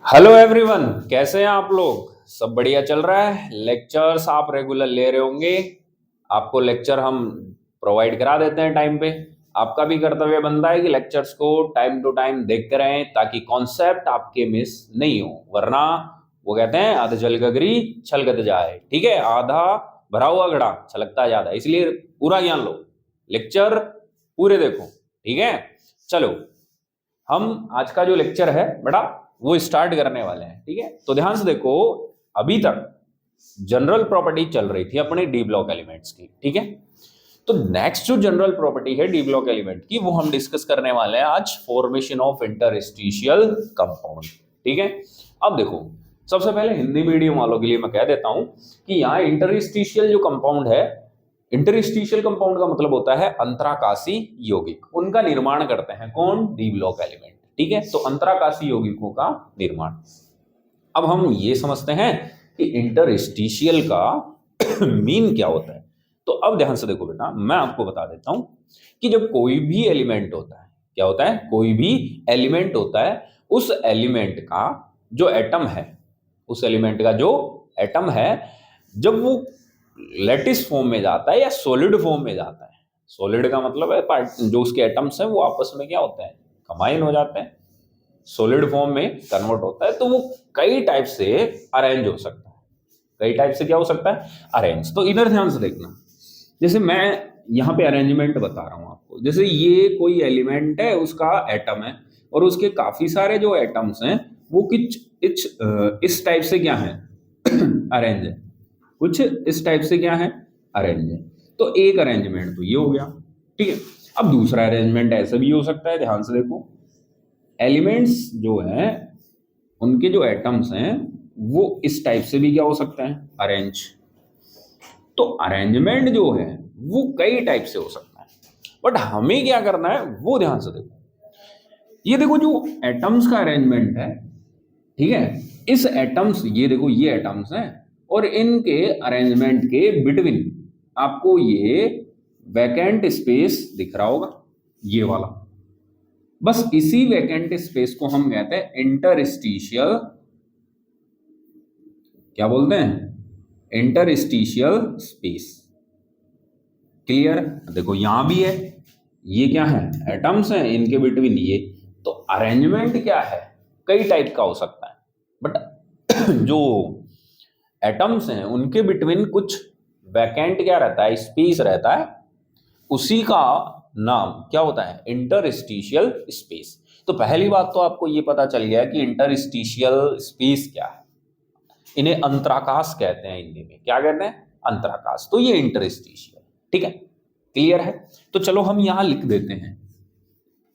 Hello everyone, कैसे हैं आप लोग। सब बढ़िया चल रहा है। लेक्चर्स आप रेगुलर ले रहे होंगे। आपको लेक्चर हम प्रोवाइड करा देते हैं टाइम पे। आपका भी कर्तव्य बनता है कि लेक्चर्स को टाइम टू टाइम देखते रहें ताकि कॉन्सेप्ट आपके मिस नहीं हो, वरना वो कहते हैं आधा जल गगरी छलकत जाए। ठीक है, आधा भरा हुआ घड़ा छलकता जाता है, इसलिए पूरा ज्ञान लो, लेक्चर पूरे देखो। ठीक है, चलो हम आज का जो लेक्चर है बड़ा वो स्टार्ट करने वाले हैं। ठीक है, तो ध्यान से देखो। अभी तक जनरल प्रॉपर्टी चल रही थी अपने डी ब्लॉक एलिमेंट्स की। ठीक है, तो नेक्स्ट जो जनरल प्रॉपर्टी है डी ब्लॉक एलिमेंट की वो हम डिस्कस करने वाले हैं आज, फॉर्मेशन ऑफ इंटरस्टिशियल कंपाउंड। ठीक है, अब देखो, सबसे पहले हिंदी मीडियम वालों के लिए मैं कह देता हूं कि यहाँ इंटरस्टिशियल जो कंपाउंड है, इंटरस्टिशियल कंपाउंड का मतलब होता है अंतराकाशी यौगिक। उनका निर्माण करते हैं कौन? D block element. ठीक है, तो अंतराकाशी यौगिकों का निर्माण। अब हम ये समझते हैं कि इंटरस्टिशियल का मीन क्या होता है। तो अब ध्यान से देखो बेटा, मैं आपको बता देता हूं कि जब कोई भी एलिमेंट होता है, क्या होता है? कोई भी एलिमेंट होता है, उस एलिमेंट का जो एटम है, उस एलिमेंट का जो एटम है, जब वो लैटिस फॉर्म में जाता है या सॉलिड फॉर्म में जाता है, सॉलिड का मतलब है पार्ट, जो उसके एटम्स हैं वो आपस में क्या होते हैं? कंबाइन हो जाते हैं, सॉलिड फॉर्म में कन्वर्ट होता है। तो वो कई टाइप से अरेंज हो सकता है। कई टाइप से क्या हो सकता है? अरेंज। तो इधर ध्यान से देखना, जैसे मैं यहाँ पे अरेंजमेंट बता रहा हूँ आपको। जैसे ये कोई एलिमेंट है, उसका एटम है और उसके काफी सारे जो एटम्स हैं वो कुछ इस टाइप से क्या है? अरेंज है। कुछ इस टाइप से क्या है? अरेंज है। तो एक अरेंजमेंट तो ये हो गया। ठीक है, अब दूसरा अरेंजमेंट ऐसा भी हो सकता है। ध्यान से देखो, एलिमेंट्स जो हैं उनके जो एटम्स हैं वो इस टाइप से भी क्या हो सकता है? अरेंज। तो अरेंजमेंट जो है वो कई टाइप से हो सकता है, बट हमें क्या करना है वो ध्यान से देखो। ये देखो, जो एटम्स का अरेंजमेंट है, ठीक है, इस एटम्स, ये देखो ये एटम्स हैं और इनके अरेंजमेंट के बिटवीन आपको ये वैकेंट स्पेस दिख रहा होगा, ये वाला। बस इसी वैकेंट स्पेस को हम कहते हैं इंटरस्टिशियल, क्या बोलते हैं? Interstitial space. क्लियर? देखो यहां भी है, ये क्या है? एटम्स हैं, इनके बिटवीन ये। तो अरेंजमेंट क्या है? कई टाइप का हो सकता है, बट जो एटम्स हैं उनके बिटवीन कुछ वैकेंट क्या रहता है? स्पेस रहता है। उसी का नाम क्या होता है? Interstitial space. तो पहली बात तो आपको ये पता चल गया कि इंटरस्टिशियल स्पेस क्या है। इन्हें अंतराकाश कहते हैं, हिंदी में क्या कहते हैं? अंतराकाश। तो ये इंटरस्टिशियल। ठीक है, क्लियर है? तो चलो हम यहां लिख देते हैं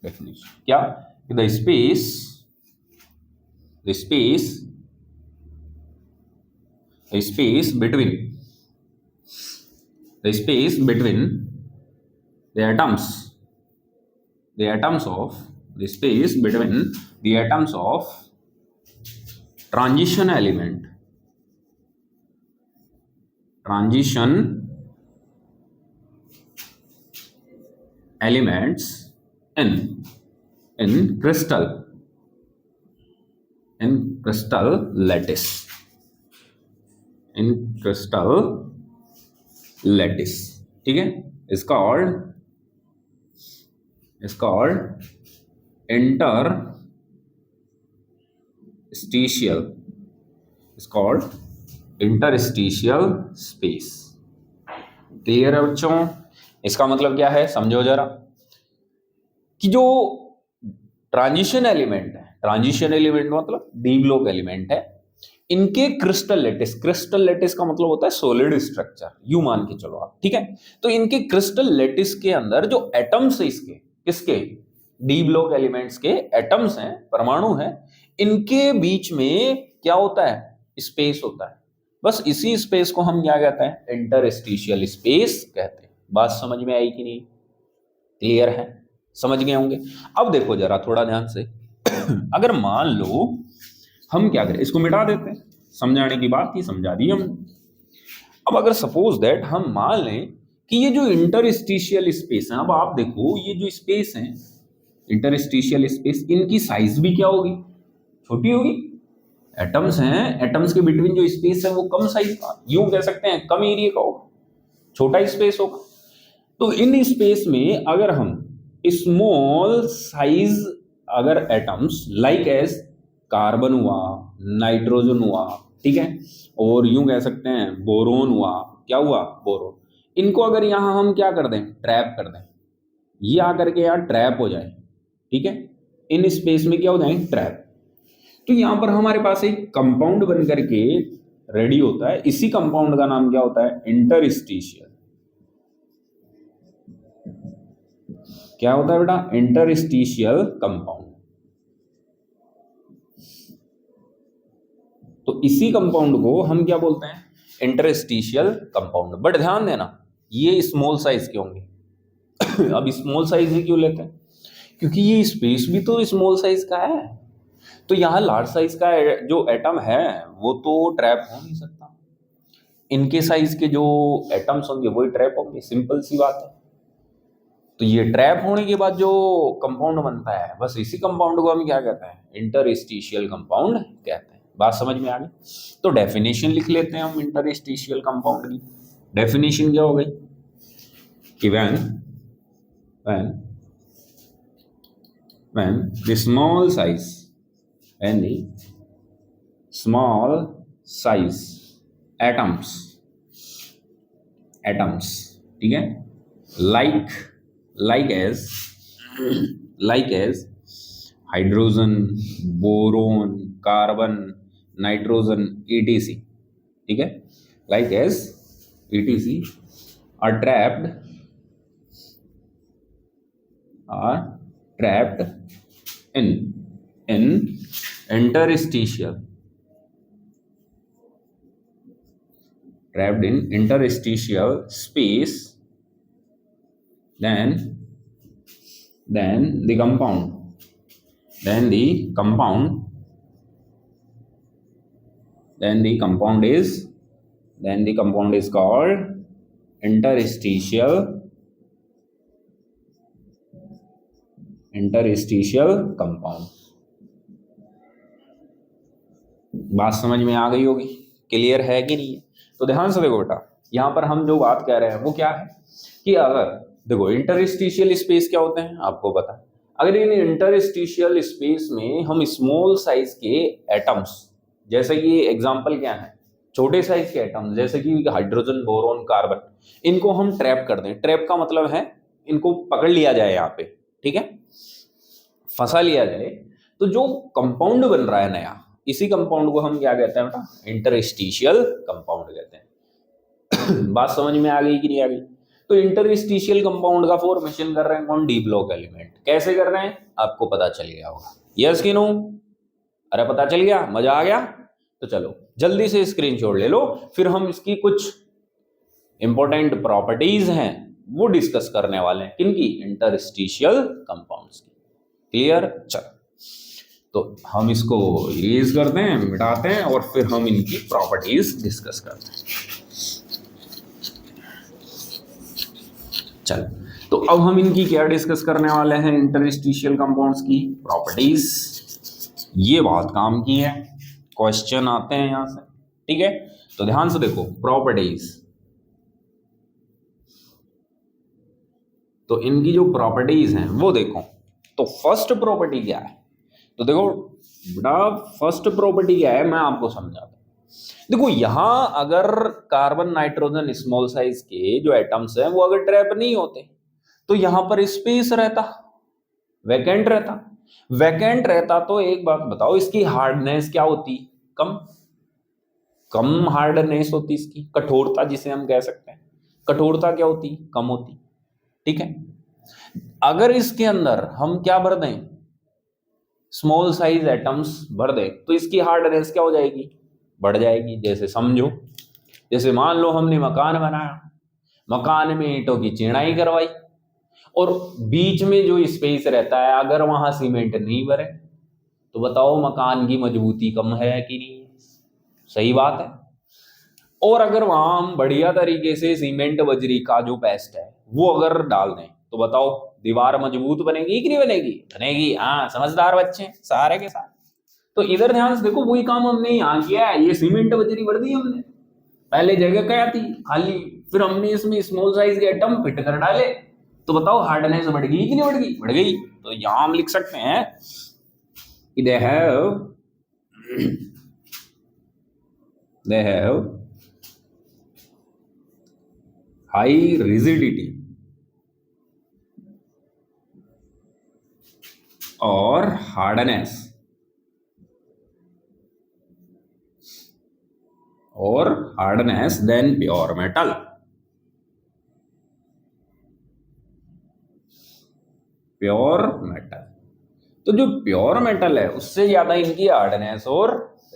डेफिनेशन। क्या? The space, the space, the space between, the space between the atoms, the atoms of, the space between the atoms of transition element, transition elements in crystal, in crystal lattice, in crystal lattice. ठीक है, is called interstitial, is called interstitial space. Clear है बच्चों? इसका मतलब क्या है समझो जरा, कि जो ट्रांजिशन एलिमेंट है, ट्रांजिशन एलिमेंट मतलब डी ब्लॉक एलिमेंट है, इनके क्रिस्टल लेटिस, क्रिस्टल लेटिस का मतलब होता है सॉलिड स्ट्रक्चर, यू मान के चलो आप। ठीक है, तो इनके क्रिस्टल लेटिस के अंदर जो एटम्स है, इसके किसके? डी ब्लॉक एलिमेंट्स के एटम्स हैं, परमाणु हैं, इनके बीच में क्या होता है? स्पेस होता है। बस इसी स्पेस को हम क्या कहते हैं? इंटरस्टिशियल स्पेस कहते हैं। बात समझ में आई कि नहीं? क्लियर है? समझ गए होंगे। अब देखो जरा थोड़ा ध्यान से, अगर मान लो हम क्या करें, इसको मिटा देते हैं, समझाने की बात थी, समझा दी हमने। अब अगर सपोज दैट हम मान लें कि ये जो इंटरस्टिशियल स्पेस है, अब आप देखो ये जो स्पेस है इंटरस्टिशियल स्पेस, इनकी साइज भी क्या होगी? छोटी होगी। एटम्स हैं, एटम्स के बिटवीन जो स्पेस है वो कम साइज का, यूं कह सकते हैं कम एरिया का होगा, छोटा स्पेस होगा। तो इन स्पेस में अगर हम स्मॉल साइज अगर एटम्स लाइक एज कार्बन हुआ, नाइट्रोजन हुआ, ठीक है, और यूं कह सकते हैं बोरोन हुआ, क्या हुआ बोरोन, इनको अगर यहां हम क्या कर दें, ट्रैप कर दें, ये आकर के यार ट्रैप हो जाए, ठीक है, इन स्पेस में क्या हो जाए, ट्रैप। तो यहां पर हमारे पास एक कंपाउंड बन करके रेडी होता है, इसी कंपाउंड का नाम क्या होता है, इंटरस्टिशियल। क्या होता है बेटा, इंटरस्टिशियल कंपाउंड। तो इसी कंपाउंड को हम क्या बोलते हैं, इंटरस्टिशियल कंपाउंड। बट ध्यान देना ये स्मॉल साइज के होंगे। अब स्मॉल साइज ही क्यों लेते हैं, क्योंकि ये स्पेस भी तो स्मॉल साइज का है, तो यहाँ लार्ज साइज का जो एटम है वो तो ट्रैप हो नहीं सकता, इनके साइज के जो एटम्स होंगे वही ट्रैप होंगे, सिंपल सी बात है। तो ये ट्रैप होने के बाद जो कंपाउंड बनता है, बस इसी कंपाउंड को हम क्या कहते हैं, इंटरस्टिशियल कंपाउंड कहते हैं। बात समझ में आ गई? तो डेफिनेशन लिख लेते हैं हम इंटरस्टिशियल कंपाउंड की। डेफिनेशन क्या हो गई कि when the small size atoms, ठीक है, like as hydrogen, boron, carbon, nitrogen, etc, ठीक है, like as etc are trapped in interstitial space, then the compound is called interstitial compound। बात समझ में आ गई होगी, क्लियर है कि नहीं है? तो ध्यान से देखो बेटा, यहां पर हम जो बात कह रहे हैं वो क्या है कि अगर देखो इंटरस्टिशियल स्पेस क्या होते हैं आपको पता है, अगर इन इंटरस्टिशियल स्पेस में हम स्मॉल साइज के एटम्स, जैसे कि एग्जांपल क्या है, छोटे साइज के एटम्स जैसे कि हाइड्रोजन, बोरोन, कार्बन, इनको हम ट्रैप कर दें। ट्रैप का मतलब है इनको पकड़ लिया जाए यहाँ पे, ठीक है, फंसा लिया जाए, तो जो कंपाउंड बन रहा है नया, इसी कंपाउंड को हम क्या कहते हैं बेटा, इंटरस्टिशियल कंपाउंड कहते हैं। बात समझ में आ गई कि नहीं आ गई? तो इंटरस्टिशियल कंपाउंड का फॉर्मेशन कर रहे हैं कौन, डी ब्लॉक एलिमेंट। कैसे कर रहे हैं आपको पता चल गया होगा, यस कि नो? अरे पता चल गया, मजा आ गया? तो चलो जल्दी से स्क्रीनशॉट ले लो, फिर हम इसकी कुछ इंपॉर्टेंट प्रॉपर्टीज हैं वो डिस्कस करने वाले हैं, किनकी, इंटरस्टिशियल कंपाउंड्स की। क्लियर? चलो तो हम इसको इरेज करते हैं, मिटाते हैं, और फिर हम इनकी प्रॉपर्टीज डिस्कस करते हैं। चलो तो अब हम इनकी क्या डिस्कस करने वाले हैं, इंटरस्टिशियल कंपाउंड्स की प्रॉपर्टीज। ये बहुत काम की है, क्वेश्चन आते हैं यहां से, ठीक है। तो ध्यान से देखो प्रॉपर्टीज, तो इनकी जो प्रॉपर्टीज हैं वो देखो। तो फर्स्ट प्रॉपर्टी क्या है, तो देखो बेटा फर्स्ट प्रॉपर्टी क्या है मैं आपको समझाता हूं। देखो यहां अगर कार्बन, नाइट्रोजन, स्मॉल साइज के जो एटम्स हैं वो अगर ट्रैप नहीं होते तो यहां पर स्पेस रहता, वैकेंट रहता तो एक बात बताओ, इसकी हार्डनेस क्या होती, कम हार्डनेस होती, इसकी कठोरता जिसे हम कह सकते हैं, कठोरता क्या होती, कम होती, ठीक है। अगर इसके अंदर हम क्या भर दें, स्मॉल साइज एटम्स भर दें, तो इसकी हार्डनेस क्या हो जाएगी, बढ़ जाएगी। जैसे समझो, जैसे मान लो हमने मकान बनाया, मकान में ईंटों की चिनाई करवाई, और बीच में जो स्पेस रहता है अगर वहां सीमेंट नहीं भरे तो बताओ मकान की मजबूती कम है कि नहीं है? सही बात है। और अगर वहां हम बढ़िया तरीके से सीमेंट बजरी का जो पेस्ट है वो अगर डाल दें तो बताओ दीवार मजबूत बनेगी कि नहीं बनेगी? बनेगी। हाँ समझदार बच्चे सारे के सारे। तो इधर ध्यान से देखो, वही काम हमने यहाँ किया है। ये सीमेंट बजरी भर दी हमने, पहले जगह क्या थी खाली, फिर हमने इसमें स्मॉल साइज के एटम फिट कर डाले। तो बताओ हार्डनेस बढ़ गई कि नहीं बढ़ गई? बढ़ गई। तो यहां हम लिख सकते हैं कि they have high rigidity or hardness than pure metal. Pure metal, तो जो प्योर मेटल है उससे ज्यादा इनकी हार्डनेस और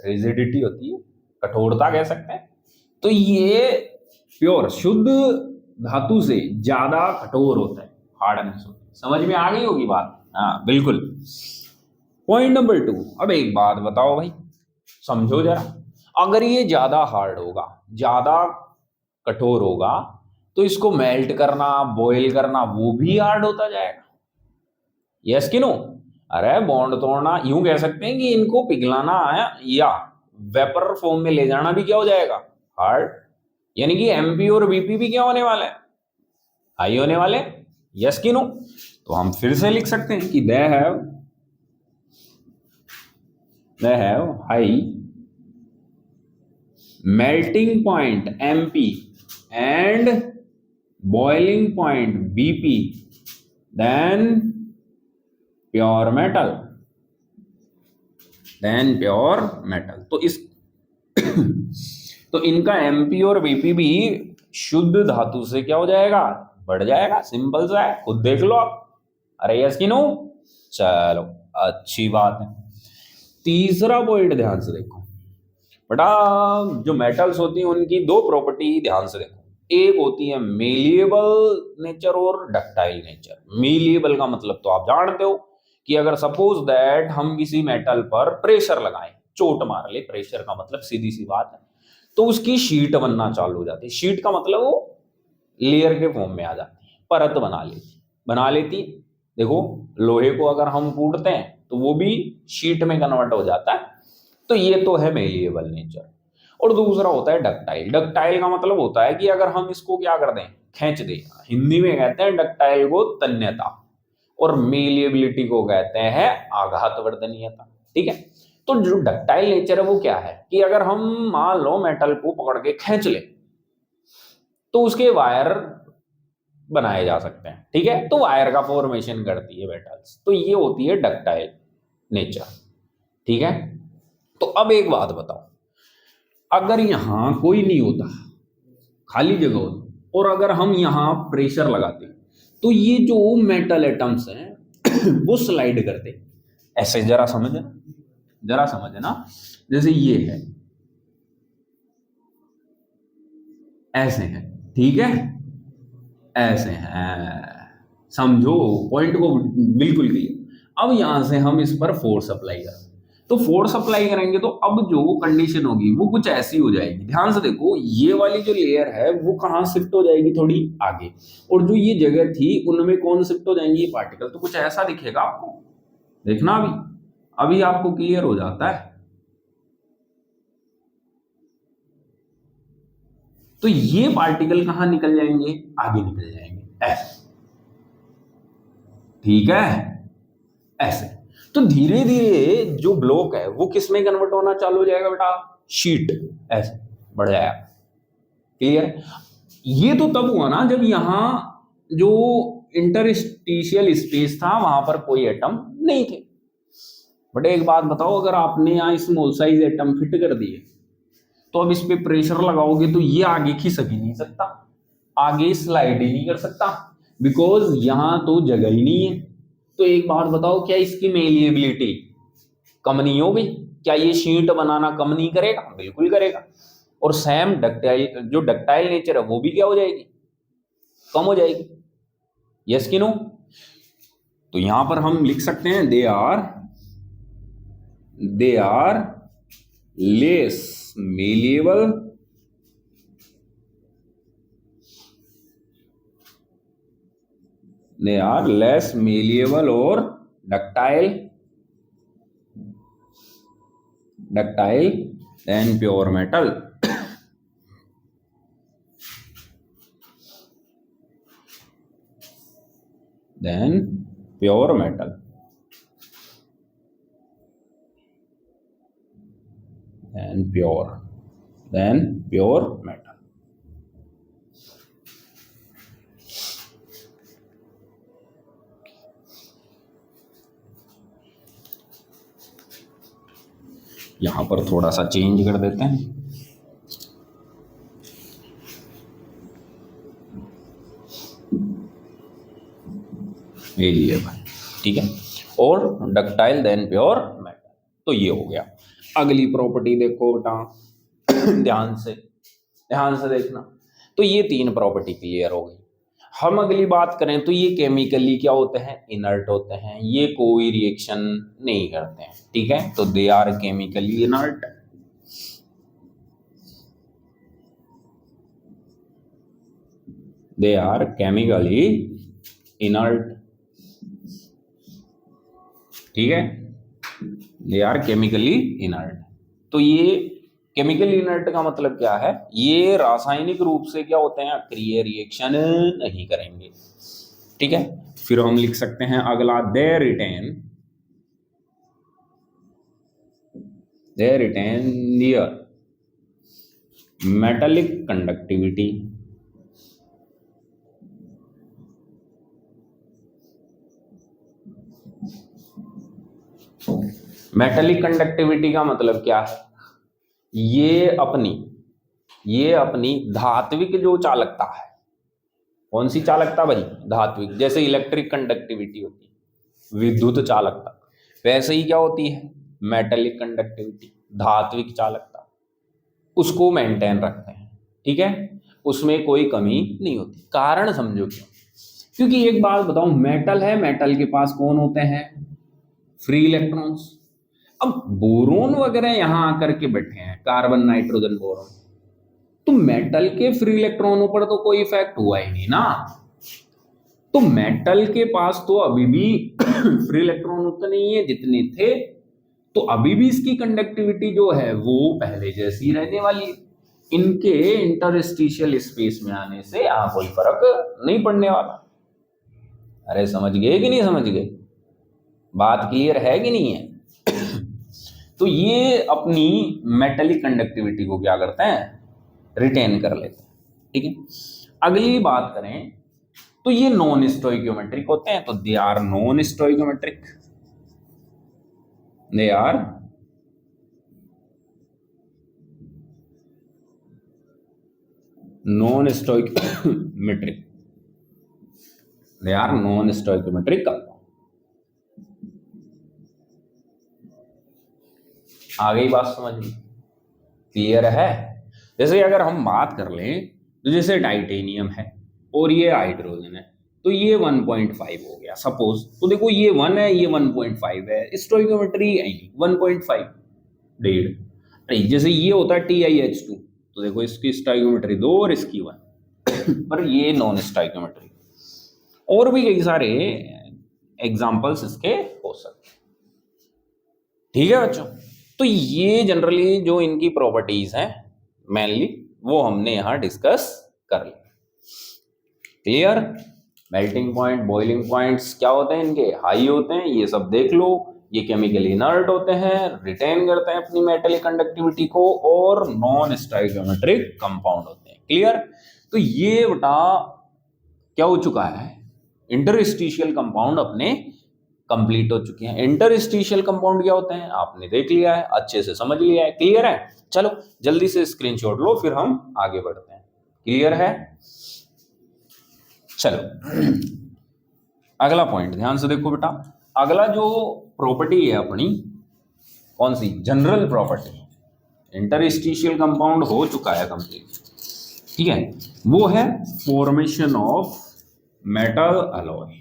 रिजिडिटी होती है, कठोरता कह सकते हैं। तो ये प्योर शुद्ध धातु से ज्यादा कठोर होता है, हार्डनेस होती है। समझ में आ गई होगी बात? हाँ बिल्कुल। पॉइंट नंबर 2, अब एक बात बताओ भाई, समझो जरा, अगर ये ज्यादा हार्ड होगा, ज्यादा कठोर होगा, तो इसको मेल्ट करना, बॉईल करना, वो भी हार्ड होता जाएगा। यस कि नो? अरे बॉन्ड तोड़ना, यूं कह सकते हैं कि इनको पिघलाना है या वेपर फॉर्म में ले जाना भी क्या हो जाएगा? हार्ड। यानी कि एमपी और बीपी भी क्या होने वाले हैं? हाई होने वाले। यस कि नो? तो हम फिर से लिख सकते हैं कि they have high melting point MP and boiling point BP than pure metal, तो इस तो इनका एमपी और बीपी भी शुद्ध धातु से क्या हो जाएगा? बढ़ जाएगा। सिंपल सा है, खुद देख लो आप। अरे यस कि नो? चलो अच्छी बात है। तीसरा पॉइंट ध्यान से देखो बेटा, जो मेटल्स होती हैं उनकी दो प्रॉपर्टी ध्यान से देखो। एक होती है मेलिएबल नेचर और डक्टाइल नेचर। मेलिएबल का मतलब तो आप जानते हो कि अगर सपोज दैट हम किसी मेटल पर प्रेशर लगाएं, चोट मार ले, प्रेशर का मतलब सीधी सी बात है, तो उसकी शीट बनना चालू हो जाती है। शीट का मतलब वो लेयर के फॉर्म में आ जाती है, परत बना लेती। देखो लोहे को अगर हम कूटते हैं तो वो भी शीट में कन्वर्ट हो जाता है। तो ये तो है मेलिएबल नेचर। और दूसरा होता है डक्टाइल। डक्टाइल का मतलब होता है कि अगर हम इसको क्या कर दें, खींच दें। हिंदी में कहते हैं डक्टाइल को तन्यता, और मेलिएबिलिटी को कहते हैं आघातवर्धनीयता। ठीक है? तो जो डक्टाइल नेचर है वो क्या है कि अगर हम मान लो मेटल को पकड़ के खींच ले तो उसके वायर बनाए जा सकते हैं। ठीक है? तो वायर का फॉर्मेशन करती है मेटल्स, तो ये होती है डक्टाइल नेचर। ठीक है? तो अब एक बात बताओ, अगर यहां कोई नहीं होता, खाली जगह होती, और अगर हम यहां प्रेशर लगाते तो ये जो मेटल एटम्स हैं वो स्लाइड करते ऐसे। जरा समझना, जैसे ये है, ऐसे है। ठीक है? ऐसे हैं। समझो पॉइंट को बिल्कुल क्लियर। अब यहां से हम इस पर फोर्स अप्लाई करें, तो फोर्स अप्लाई करेंगे तो अब जो कंडीशन होगी वो कुछ ऐसी हो जाएगी। ध्यान से देखो, ये वाली जो लेयर है वो कहां शिफ्ट हो जाएगी? थोड़ी आगे। और जो ये जगह थी उनमें कौन शिफ्ट हो जाएंगे? ये पार्टिकल। तो कुछ ऐसा दिखेगा आपको, देखना अभी आपको क्लियर हो जाता है। तो ये पार्टिकल कहां निकल जाएंगे? आगे निकल जाएंगे ऐसे। ठीक है? ऐसे। तो धीरे धीरे जो ब्लॉक है वो किस में कन्वर्ट होना चालू हो जाएगा बेटा? शीट। ऐसे बढ़ जाएगा। क्लियर? ये तो तब हुआ ना जब यहां जो इंटरस्टिशियल स्पेस था वहां पर कोई एटम नहीं थे। बट एक बात बताओ, अगर आपने यहां स्मॉल साइज एटम फिट कर दिए तो अब इस पे प्रेशर लगाओगे तो ये आगे खिसक ही नहीं सकता, आगे स्लाइड ही नहीं कर सकता, बिकॉज यहां तो जगह ही नहीं है। तो एक बात बताओ, क्या इसकी मेलिएबिलिटी कम नहीं होगी? क्या ये शीट बनाना कम नहीं करेगा? बिल्कुल करेगा। और सेम डक्टाइल, जो डक्टाइल नेचर है वो भी क्या हो जाएगी? कम हो जाएगी। यस कि नो? तो यहां पर हम लिख सकते हैं दे आर लेस मेलिएबल और ductile ductile than pure metal, than pure metal, than pure metal. यहां पर थोड़ा सा चेंज कर देते हैं, यही है भाई, ठीक है। और डक्टाइल देन प्योर मेटल, तो ये हो गया। अगली प्रॉपर्टी देखो बेटा, ध्यान से देखना। तो ये 3 प्रॉपर्टी क्लियर हो गई। हम अगली बात करें तो ये केमिकली क्या होते हैं, इनर्ट होते हैं, ये कोई रिएक्शन नहीं करते हैं, ठीक है। तो they are chemically inert, they are chemically inert, ठीक है, दे आर केमिकली इनर्ट। तो ये केमिकल इनर्ट का मतलब क्या है, ये रासायनिक रूप से क्या होते हैं, अक्रिय रिएक्शन नहीं करेंगे, ठीक है। फिर हम लिख सकते हैं अगला, they retain their metallic conductivity, metallic conductivity का मतलब क्या है, ये अपनी धात्विक जो चालकता है, कौन सी चालकता भाई, धात्विक। जैसे इलेक्ट्रिक कंडक्टिविटी होती है, विद्युत चालकता, वैसे ही क्या होती है, मेटालिक कंडक्टिविटी, धात्विक चालकता, उसको मेंटेन रखते हैं, ठीक है, उसमें कोई कमी नहीं होती। कारण समझो क्यों, क्योंकि एक बात बताऊं, मेटल है, मेटल के पास कौन होते हैं, फ्री इलेक्ट्रॉन्स। अब बोरोन वगैरह यहां आकर के बैठे हैं, कार्बन नाइट्रोजन बोरोन, तो मेटल के फ्री इलेक्ट्रॉनों पर तो कोई इफेक्ट हुआ ही नहीं ना। तो मेटल के पास तो अभी भी फ्री इलेक्ट्रॉन उतने नहीं है जितने थे, तो अभी भी इसकी कंडक्टिविटी जो है वो पहले जैसी रहने वाली है। इनके इंटरस्टिशियल स्पेस में आने से यहां कोई फर्क नहीं पड़ने वाला। अरे समझ गए कि नहीं समझ गए, बात क्लियर है कि नहीं है। तो ये अपनी मेटलिक कंडक्टिविटी को क्या करते हैं, रिटेन कर लेते हैं, ठीक है। अगली बात करें तो ये नॉन स्टोइकियोमेट्रिक होते हैं, तो they are non stoichiometric, they are non stoichiometric, they are non stoichiometric compound. आ गई बात समझ में, क्लियर है। जैसे अगर हम बात कर लें तो जैसे टाइटेनियम है और ये हाइड्रोजन है, तो ये 1.5 हो गया सपोज। तो देखो ये 1 है, ये 1.5 है, स्टोइकियोमेट्री 1.5 1.5। जैसे ये होता है TiH2, तो देखो इसकी स्टोइकियोमेट्री 2 और इसकी 1 पर ये नॉन स्टोइकियोमेट्री। और भी कई सारे एग्जाम्पल्स इसके हो सकते हैं, ठीक है बच्चों। तो ये जनरली जो इनकी प्रॉपर्टीज हैं मेनली वो हमने यहां डिस्कस कर लिया, clear. Melting point, boiling points क्या होते हैं इनके, हाई होते हैं, ये सब देख लो। ये केमिकली इनर्ट होते हैं, रिटेन करते हैं अपनी मेटलिक कंडक्टिविटी को, और नॉन स्टोइकियोमेट्रिक कंपाउंड होते हैं, क्लियर। तो ये बेटा क्या हो चुका है, इंटरस्टिशियल कंपाउंड अपने कंप्लीट हो चुके हैं। इंटरस्टिशियल कंपाउंड क्या होते हैं आपने देख लिया है, अच्छे से समझ लिया है, क्लियर है। चलो जल्दी से स्क्रीनशॉट लो, फिर हम आगे बढ़ते हैं, क्लियर है। चलो अगला पॉइंट ध्यान से देखो बेटा, अगला जो प्रॉपर्टी है अपनी, कौन सी, जनरल प्रॉपर्टी। इंटरस्टिशियल कंपाउंड हो चुका है कंप्लीट, ठीक है, वो है फॉर्मेशन ऑफ मेटल अलॉय,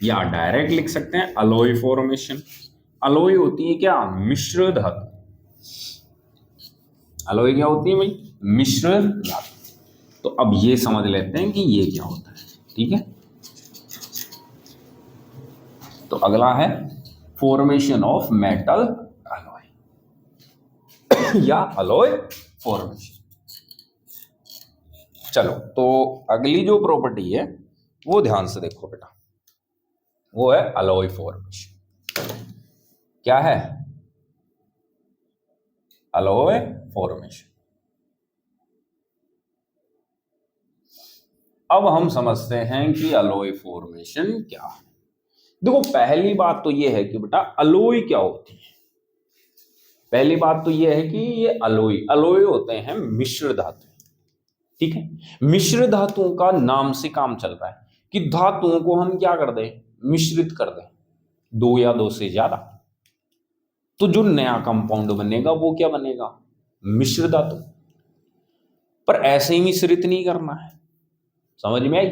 या डायरेक्ट लिख सकते हैं अलॉय फॉर्मेशन। अलॉय होती है क्या, मिश्र धातु। अलॉय क्या होती है भाई, मिश्र धातु। तो अब ये समझ लेते हैं कि ये क्या होता है, ठीक है। तो अगला है फॉर्मेशन ऑफ मेटल अलॉय। या अलॉय फॉर्मेशन। चलो, तो अगली जो प्रॉपर्टी है वो ध्यान से देखो बेटा, वो है अलॉय फॉर्मेशन। क्या है? Alloy formation. अब हम समझते हैं कि अलॉय फॉर्मेशन क्या है। देखो, पहली बात तो ये है कि बेटा अलॉय क्या होती है। पहली बात तो ये है कि ये अलॉय होते हैं मिश्र धातु। ठीक है, मिश्र धातुओं का नाम से काम चल रहा है कि धातुओं को हम क्या कर दें, मिश्रित कर दें, दो या दो से ज्यादा। तो जो नया कंपाउंड बनेगा वो क्या बनेगा, मिश्र धातु। पर ऐसे ही मिश्रित नहीं करना है, समझ में आई?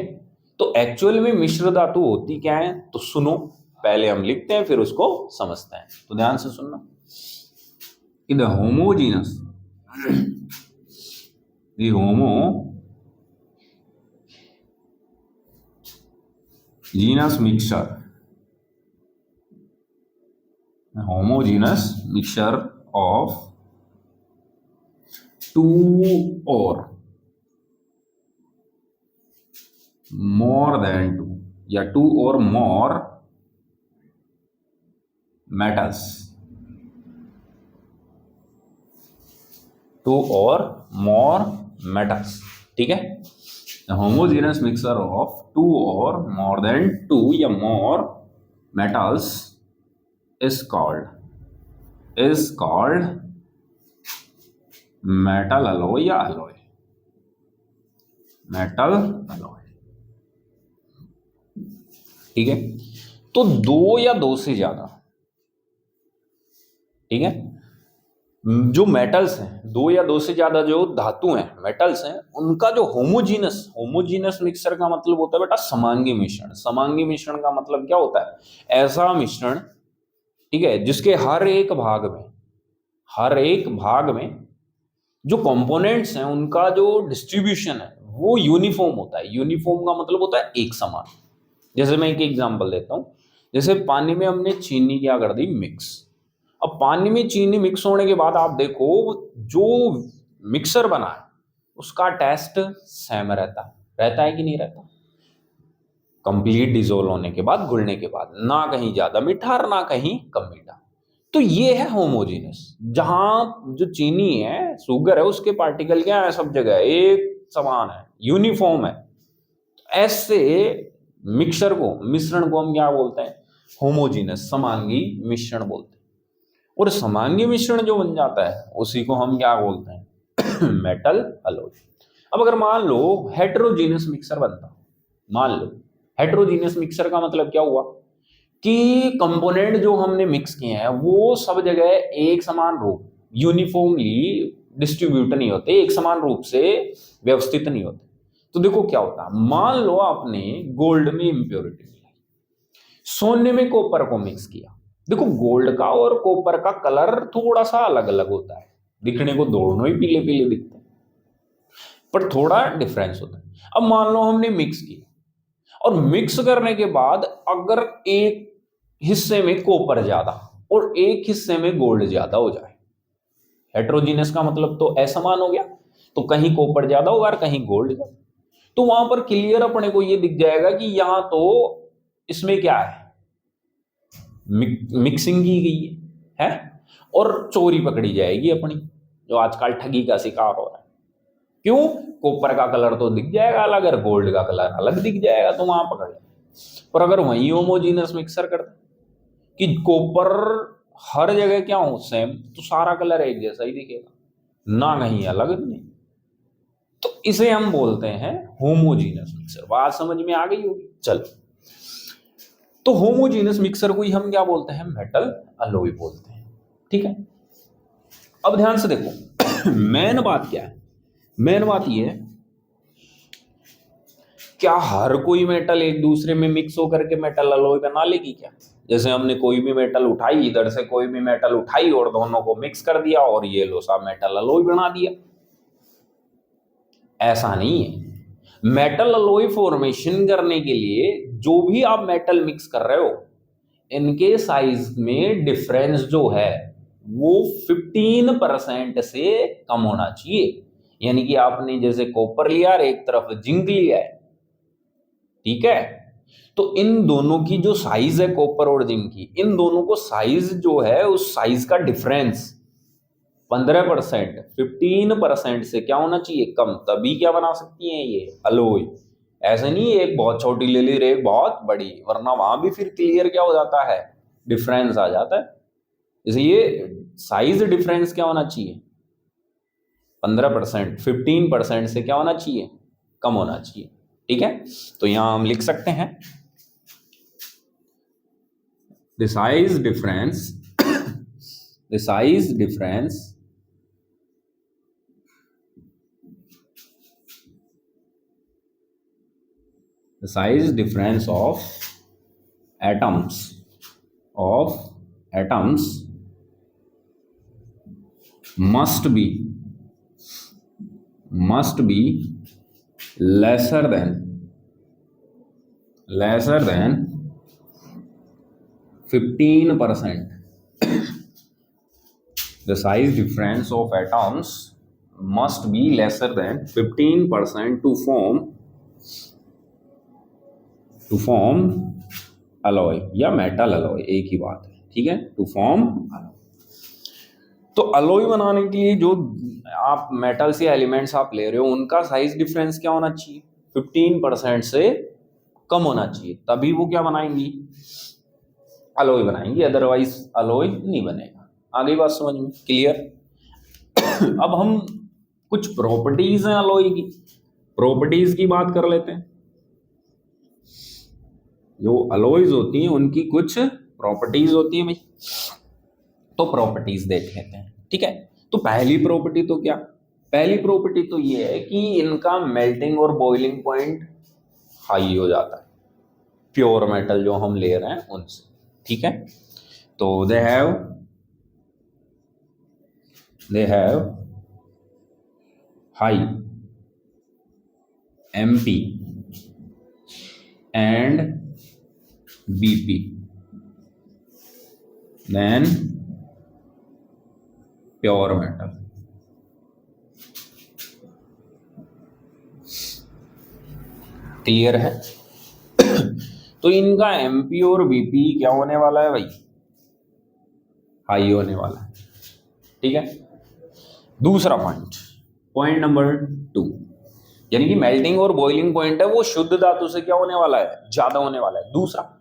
तो एक्चुअल में मिश्र धातु होती क्या है, तो सुनो, पहले हम लिखते हैं फिर उसको समझते हैं। तो ध्यान से सुनना, in the homogeneous mixture of two or more than two या two or more metals, two or more metals, ठीक है। The homogeneous mixture of two or more than two या more metals is called metal alloy या alloy, metal alloy, ठीक है। तो दो या दो से ज्यादा, ठीक है, जो मेटल्स हैं, दो या दो से ज्यादा जो धातु हैं, मेटल्स हैं, उनका जो होमोजीनस मिक्सचर का मतलब होता है बेटा समांगी मिश्रण। समांगी मिश्रण का मतलब क्या होता है, ऐसा मिश्रण, ठीक है, जिसके हर एक भाग में जो कंपोनेंट्स हैं उनका जो डिस्ट्रीब्यूशन है वो यूनिफॉर्म होता है। यूनिफॉर्म का मतलब होता है एक समान। जैसे मैं एक एग्जांपल देता हूं, जैसे पानी में हमने चीनी क्या कर दी, मिक्स। अब पानी में चीनी मिक्स होने के बाद आप देखो जो मिक्सर बना है उसका टेस्ट सेम रहता है कि नहीं रहता? कंप्लीट डिजोल्व होने के बाद, घुलने के बाद, ना कहीं ज्यादा मीठा और ना कहीं कम मीठा। तो ये है होमोजीनस, जहां जो चीनी है, शुगर है, उसके पार्टिकल क्या है, सब जगह एक समान है, यूनिफॉर्म है। ऐसे मिक्सर को, मिश्रण को हम क्या बोलते हैं, होमोजीनस, समांगी मिश्रण बोलते हैं। और समांगी मिश्रण जो बन जाता है उसी को हम क्या बोलते हैं, मेटल अलॉय। अब अगर मान लो हेटेरोजीनस मिक्सर बनता, मान लो हेटेरोजीनस मिक्सर का मतलब क्या हुआ कि कंपोनेंट जो हमने मिक्स किए हैं वो सब जगह एक समान रूप, यूनिफॉर्मली डिस्ट्रीब्यूट नहीं होते, एक समान रूप से व्यवस्थित नहीं होते। तो देखो क्या होता है, मान लो आपने गोल्ड में इंप्योरिटी मिलाई, सोने में कॉपर को मिक्स किया। देखो गोल्ड का और कॉपर का कलर थोड़ा सा अलग अलग होता है, दिखने को दोनों ही पीले पीले दिखते हैं, पर थोड़ा डिफरेंस होता है। अब मान लो हमने मिक्स किया, और मिक्स करने के बाद अगर एक हिस्से में कॉपर ज्यादा और एक हिस्से में गोल्ड ज्यादा हो जाए, हेटेरोजीनस का मतलब तो असमान हो गया, तो कहीं कॉपर ज्यादा होगा और कहीं गोल्ड ज्यादा, तो वहां पर क्लियर अपने को ये दिख जाएगा कि यहां तो इसमें क्या है, मिक्सिंग की गई है और चोरी पकड़ी जाएगी अपनी, जो आजकल ठगी का शिकार हो रहा है। क्यों? कॉपर का कलर तो दिख जाएगा अलग और गोल्ड का कलर अलग दिख जाएगा, तो वहां पकड़ लेगा। पर अगर वही होमोजीनस मिक्सर करते कि कॉपर हर जगह क्या हो सेम, तो सारा कलर एक जैसा ही दिखेगा, ना कहीं अलग नहीं। तो इसे हम बोलते हैं होमोजीनस मिक्सर। बात समझ में आ गई होगी? चलो, तो होमोजीनस मिक्सर को ही हम क्या बोलते हैं, मेटल अलॉय बोलते हैं, ठीक है। अब ध्यान से देखो, मेन बात क्या है, मेन बात ये है, क्या हर कोई मेटल एक दूसरे में मिक्स होकर के मेटल अलॉय बना लेगी क्या? जैसे हमने कोई भी मेटल उठाई, इधर से कोई भी मेटल उठाई और दोनों को मिक्स कर दिया और ये लो सा मेटल अलॉय बना दिया, ऐसा नहीं है। मेटल अलॉय फॉर्मेशन करने के लिए जो भी आप मेटल मिक्स कर रहे हो, इनके साइज में डिफरेंस जो है वो 15% से कम होना चाहिए। यानी कि आपने जैसे कॉपर लिया और एक तरफ जिंक लिया है, ठीक है, तो इन दोनों की जो साइज है कॉपर और जिंक की, इन दोनों को साइज जो है उस साइज का डिफरेंस 15%, 15% से क्या होना चाहिए, कम, तभी क्या बना सकती हैं ये अलॉय। ऐसे नहीं एक बहुत छोटी ले ली एक बहुत बड़ी, वरना वहां भी फिर क्लियर क्या हो जाता है, डिफरेंस आ जाता है। इसलिए साइज डिफरेंस क्या होना चाहिए, 15%, 15% से क्या होना चाहिए, कम होना चाहिए। ठीक है, तो यहां हम लिख सकते हैं the size difference the size difference the size difference of atoms must be lesser than 15%. The size difference of atoms must be lesser than 15% to form alloy या मेटल अलॉय, एक ही बात है। ठीक है, टू फॉर्म अलॉय। तो alloy बनाने के लिए जो आप मेटल्स या एलिमेंट्स आप ले रहे हो उनका साइज डिफरेंस क्या होना चाहिए, 15% से कम होना चाहिए, तभी वो क्या बनाएंगी, अलॉय बनाएंगी, अदरवाइज अलॉय नहीं बनेगा। आगे बात समझ में क्लियर। अब हम कुछ प्रॉपर्टीज हैं अलॉय की, प्रॉपर्टीज की बात कर लेते हैं। जो अलॉयज होती हैं उनकी कुछ प्रॉपर्टीज होती है भाई, तो प्रॉपर्टीज देख लेते हैं। ठीक है, तो पहली प्रॉपर्टी तो क्या, पहली प्रॉपर्टी तो ये है कि इनका मेल्टिंग और बॉइलिंग पॉइंट हाई हो जाता है, प्योर मेटल जो हम ले रहे हैं उनसे। ठीक है, तो दे have high MP and BP than pure metal. Clear है। तो इनका MP और BP क्या होने वाला है भाई, हाई होने वाला है। ठीक है, दूसरा पॉइंट नंबर 2, यानी कि मेल्टिंग और बॉइलिंग पॉइंट है वो शुद्ध धातु से क्या होने वाला है, ज्यादा होने वाला है। दूसरा,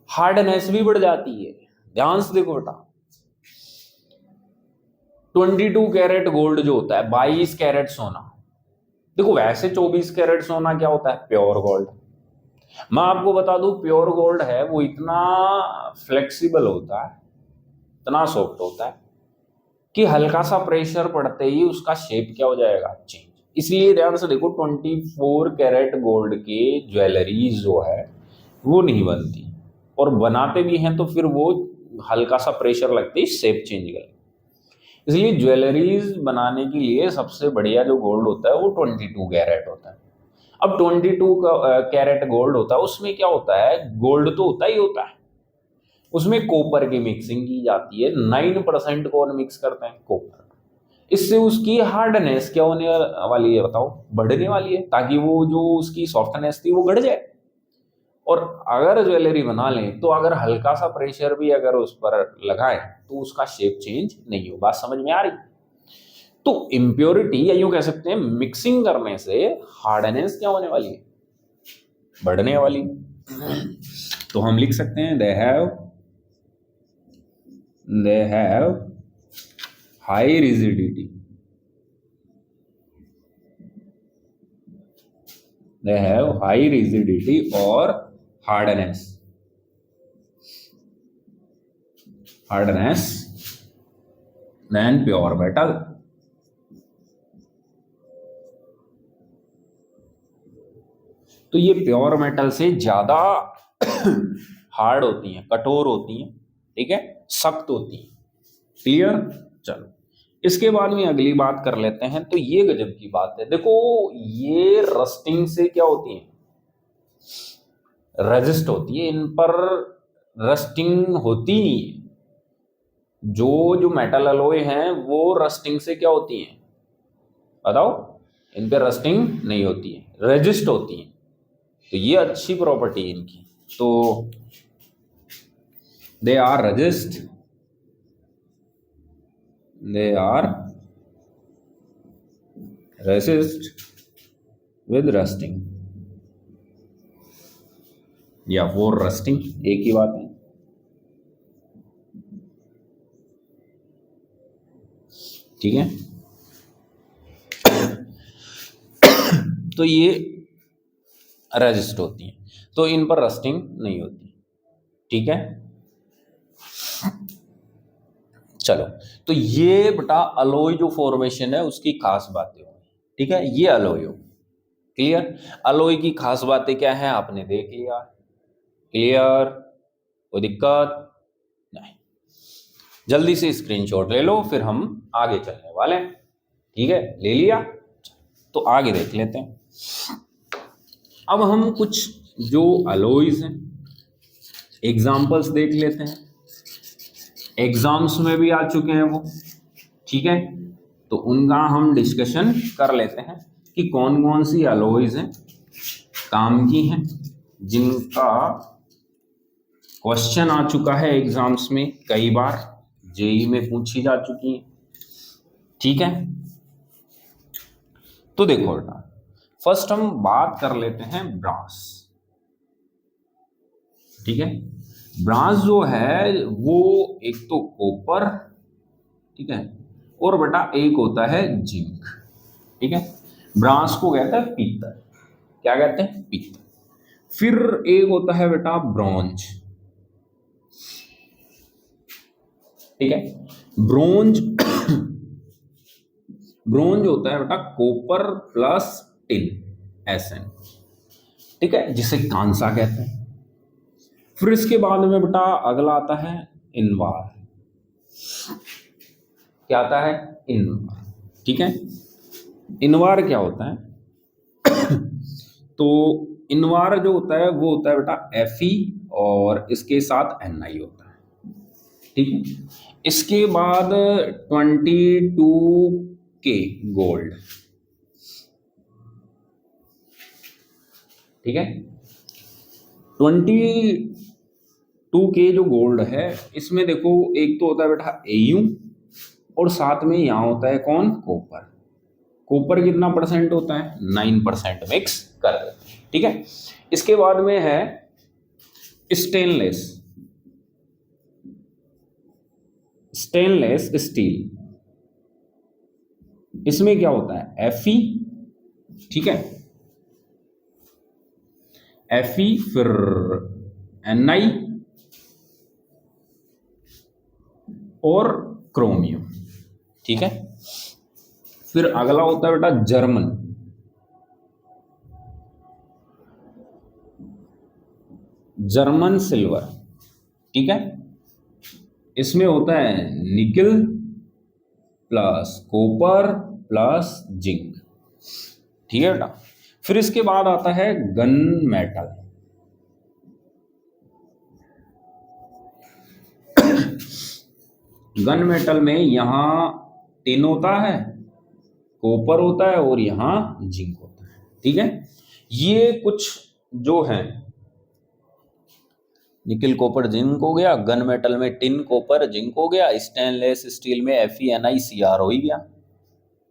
हार्डनेस भी बढ़ जाती है। ध्यान से देखो बेटा, 22 कैरेट गोल्ड जो होता है, 22 कैरेट सोना, देखो वैसे 24 कैरेट सोना क्या होता है, प्योर गोल्ड। मैं आपको बता दूं, प्योर गोल्ड है वो इतना फ्लेक्सिबल होता है, इतना सॉफ्ट होता है कि हल्का सा प्रेशर पड़ते ही उसका शेप क्या हो जाएगा, चेंज। इसलिए ध्यान से देखो, 24 कैरेट गोल्ड के ज्वेलरीज जो है वो नहीं बनती, और बनाते भी हैं तो फिर वो हल्का सा प्रेशर लगते ही शेप चेंज कर। इसलिए ज्वेलरीज बनाने के लिए सबसे बढ़िया जो गोल्ड होता है वो 22 कैरेट होता है। अब 22 कैरेट गोल्ड होता है, उसमें क्या होता है, गोल्ड तो होता ही होता है, उसमें कॉपर की मिक्सिंग की जाती है। 9% कौन मिक्स करते हैं, कॉपर। इससे उसकी हार्डनेस क्या होने वाली है बताओ, बढ़ने वाली है, ताकि वो जो उसकी सॉफ्टनेस थी वो घट जाए। और अगर ज्वेलरी बना लें तो अगर हल्का सा प्रेशर भी अगर उस पर लगाएं तो उसका शेप चेंज नहीं हो। बात समझ में आ रही। तो इम्प्योरिटी या यूं कह सकते हैं मिक्सिंग करने से हार्डनेस क्या होने वाली है, बढ़ने वाली। तो हम लिख सकते हैं दे have high rigidity, they have high rigidity or hardness than pure metal। तो ये प्योर मेटल से ज्यादा हार्ड होती हैं, कठोर होती हैं, ठीक है, सख्त होती हैं। क्लियर। चलो इसके बाद में अगली बात कर लेते हैं। तो ये गजब की बात है, देखो ये रस्टिंग से क्या होती है, रेजिस्ट होती है, इन पर रस्टिंग होती नहीं है। जो मेटल अलॉय हैं वो रस्टिंग से क्या होती हैं बताओ, इन पे रस्टिंग नहीं होती है, रेजिस्ट होती है। तो ये अच्छी प्रॉपर्टी है इनकी। तो they are resist, they are resist with rusting या फॉर रस्टिंग, एक ही बात है। ठीक है, तो ये रेजिस्ट होती हैं, तो इन पर रस्टिंग नहीं होती। ठीक है, चलो, तो ये बेटा अलॉय जो फॉर्मेशन है उसकी खास बातें होंगी। ठीक है, ये अलॉय हो क्लियर। अलॉय की खास बातें क्या है आपने देख लिया, क्लियर, कोई दिक्कत नहीं। जल्दी से स्क्रीनशॉट ले लो, फिर हम आगे चलने वाले हैं। ठीक है, ले लिया, तो आगे देख लेते हैं। अब हम कुछ जो अलॉयज हैं एग्जाम्पल्स देख लेते हैं, एग्जाम्स में भी आ चुके हैं वो। ठीक है, तो उनका हम डिस्कशन कर लेते हैं कि कौन कौन सी अलॉयज हैं काम की हैं, जिनका क्वेश्चन आ चुका है एग्जाम्स में, कई बार जेई में पूछी जा चुकी है। ठीक है, तो देखो बेटा, फर्स्ट हम बात कर लेते हैं ब्रास। ठीक है, ब्रास जो है वो एक तो कॉपर, ठीक है, और बेटा एक होता है जिंक। ठीक है, ब्रास को कहते हैं पीतल, क्या कहते हैं, पीतल। फिर एक होता है बेटा ब्रॉन्ज। ठीक है, ब्रोंज ब्रोंज होता है बेटा कॉपर प्लस टिन, Sn। ठीक है, जिसे कांसा कहते हैं। फिर इसके बाद में बेटा अगला आता है इनवार। क्या आता है, इनवार। ठीक है, इनवार क्या होता है तो इनवार जो होता है वो होता है बेटा Fe और इसके साथ Ni होता है। ठीक है, इसके बाद 22K गोल्ड। ठीक है, 22K जो गोल्ड है, इसमें देखो एक तो होता है बेटा Au और साथ में यहां होता है कौन, कॉपर। कॉपर कितना परसेंट होता है, 9% मिक्स कर देते हैं। ठीक है, इसके बाद में है स्टेनलेस, स्टेनलेस स्टील। इसमें क्या होता है, Fe। ठीक है, Fe, फिर Ni और क्रोमियम। ठीक है, फिर अगला होता है बेटा जर्मन, जर्मन सिल्वर। ठीक है, इसमें होता है nickel plus copper plus zinc. ठीक है बेटा, फिर इसके बाद आता है गन मेटल। गन मेटल में यहां टिन होता है, कॉपर होता है और यहां जिंक होता है। ठीक है, ये कुछ जो है निकल कॉपर जिंक हो गया, गन मेटल में टिन कॉपर जिंक हो गया, स्टेनलेस स्टील में FeNiCr हो ही गया।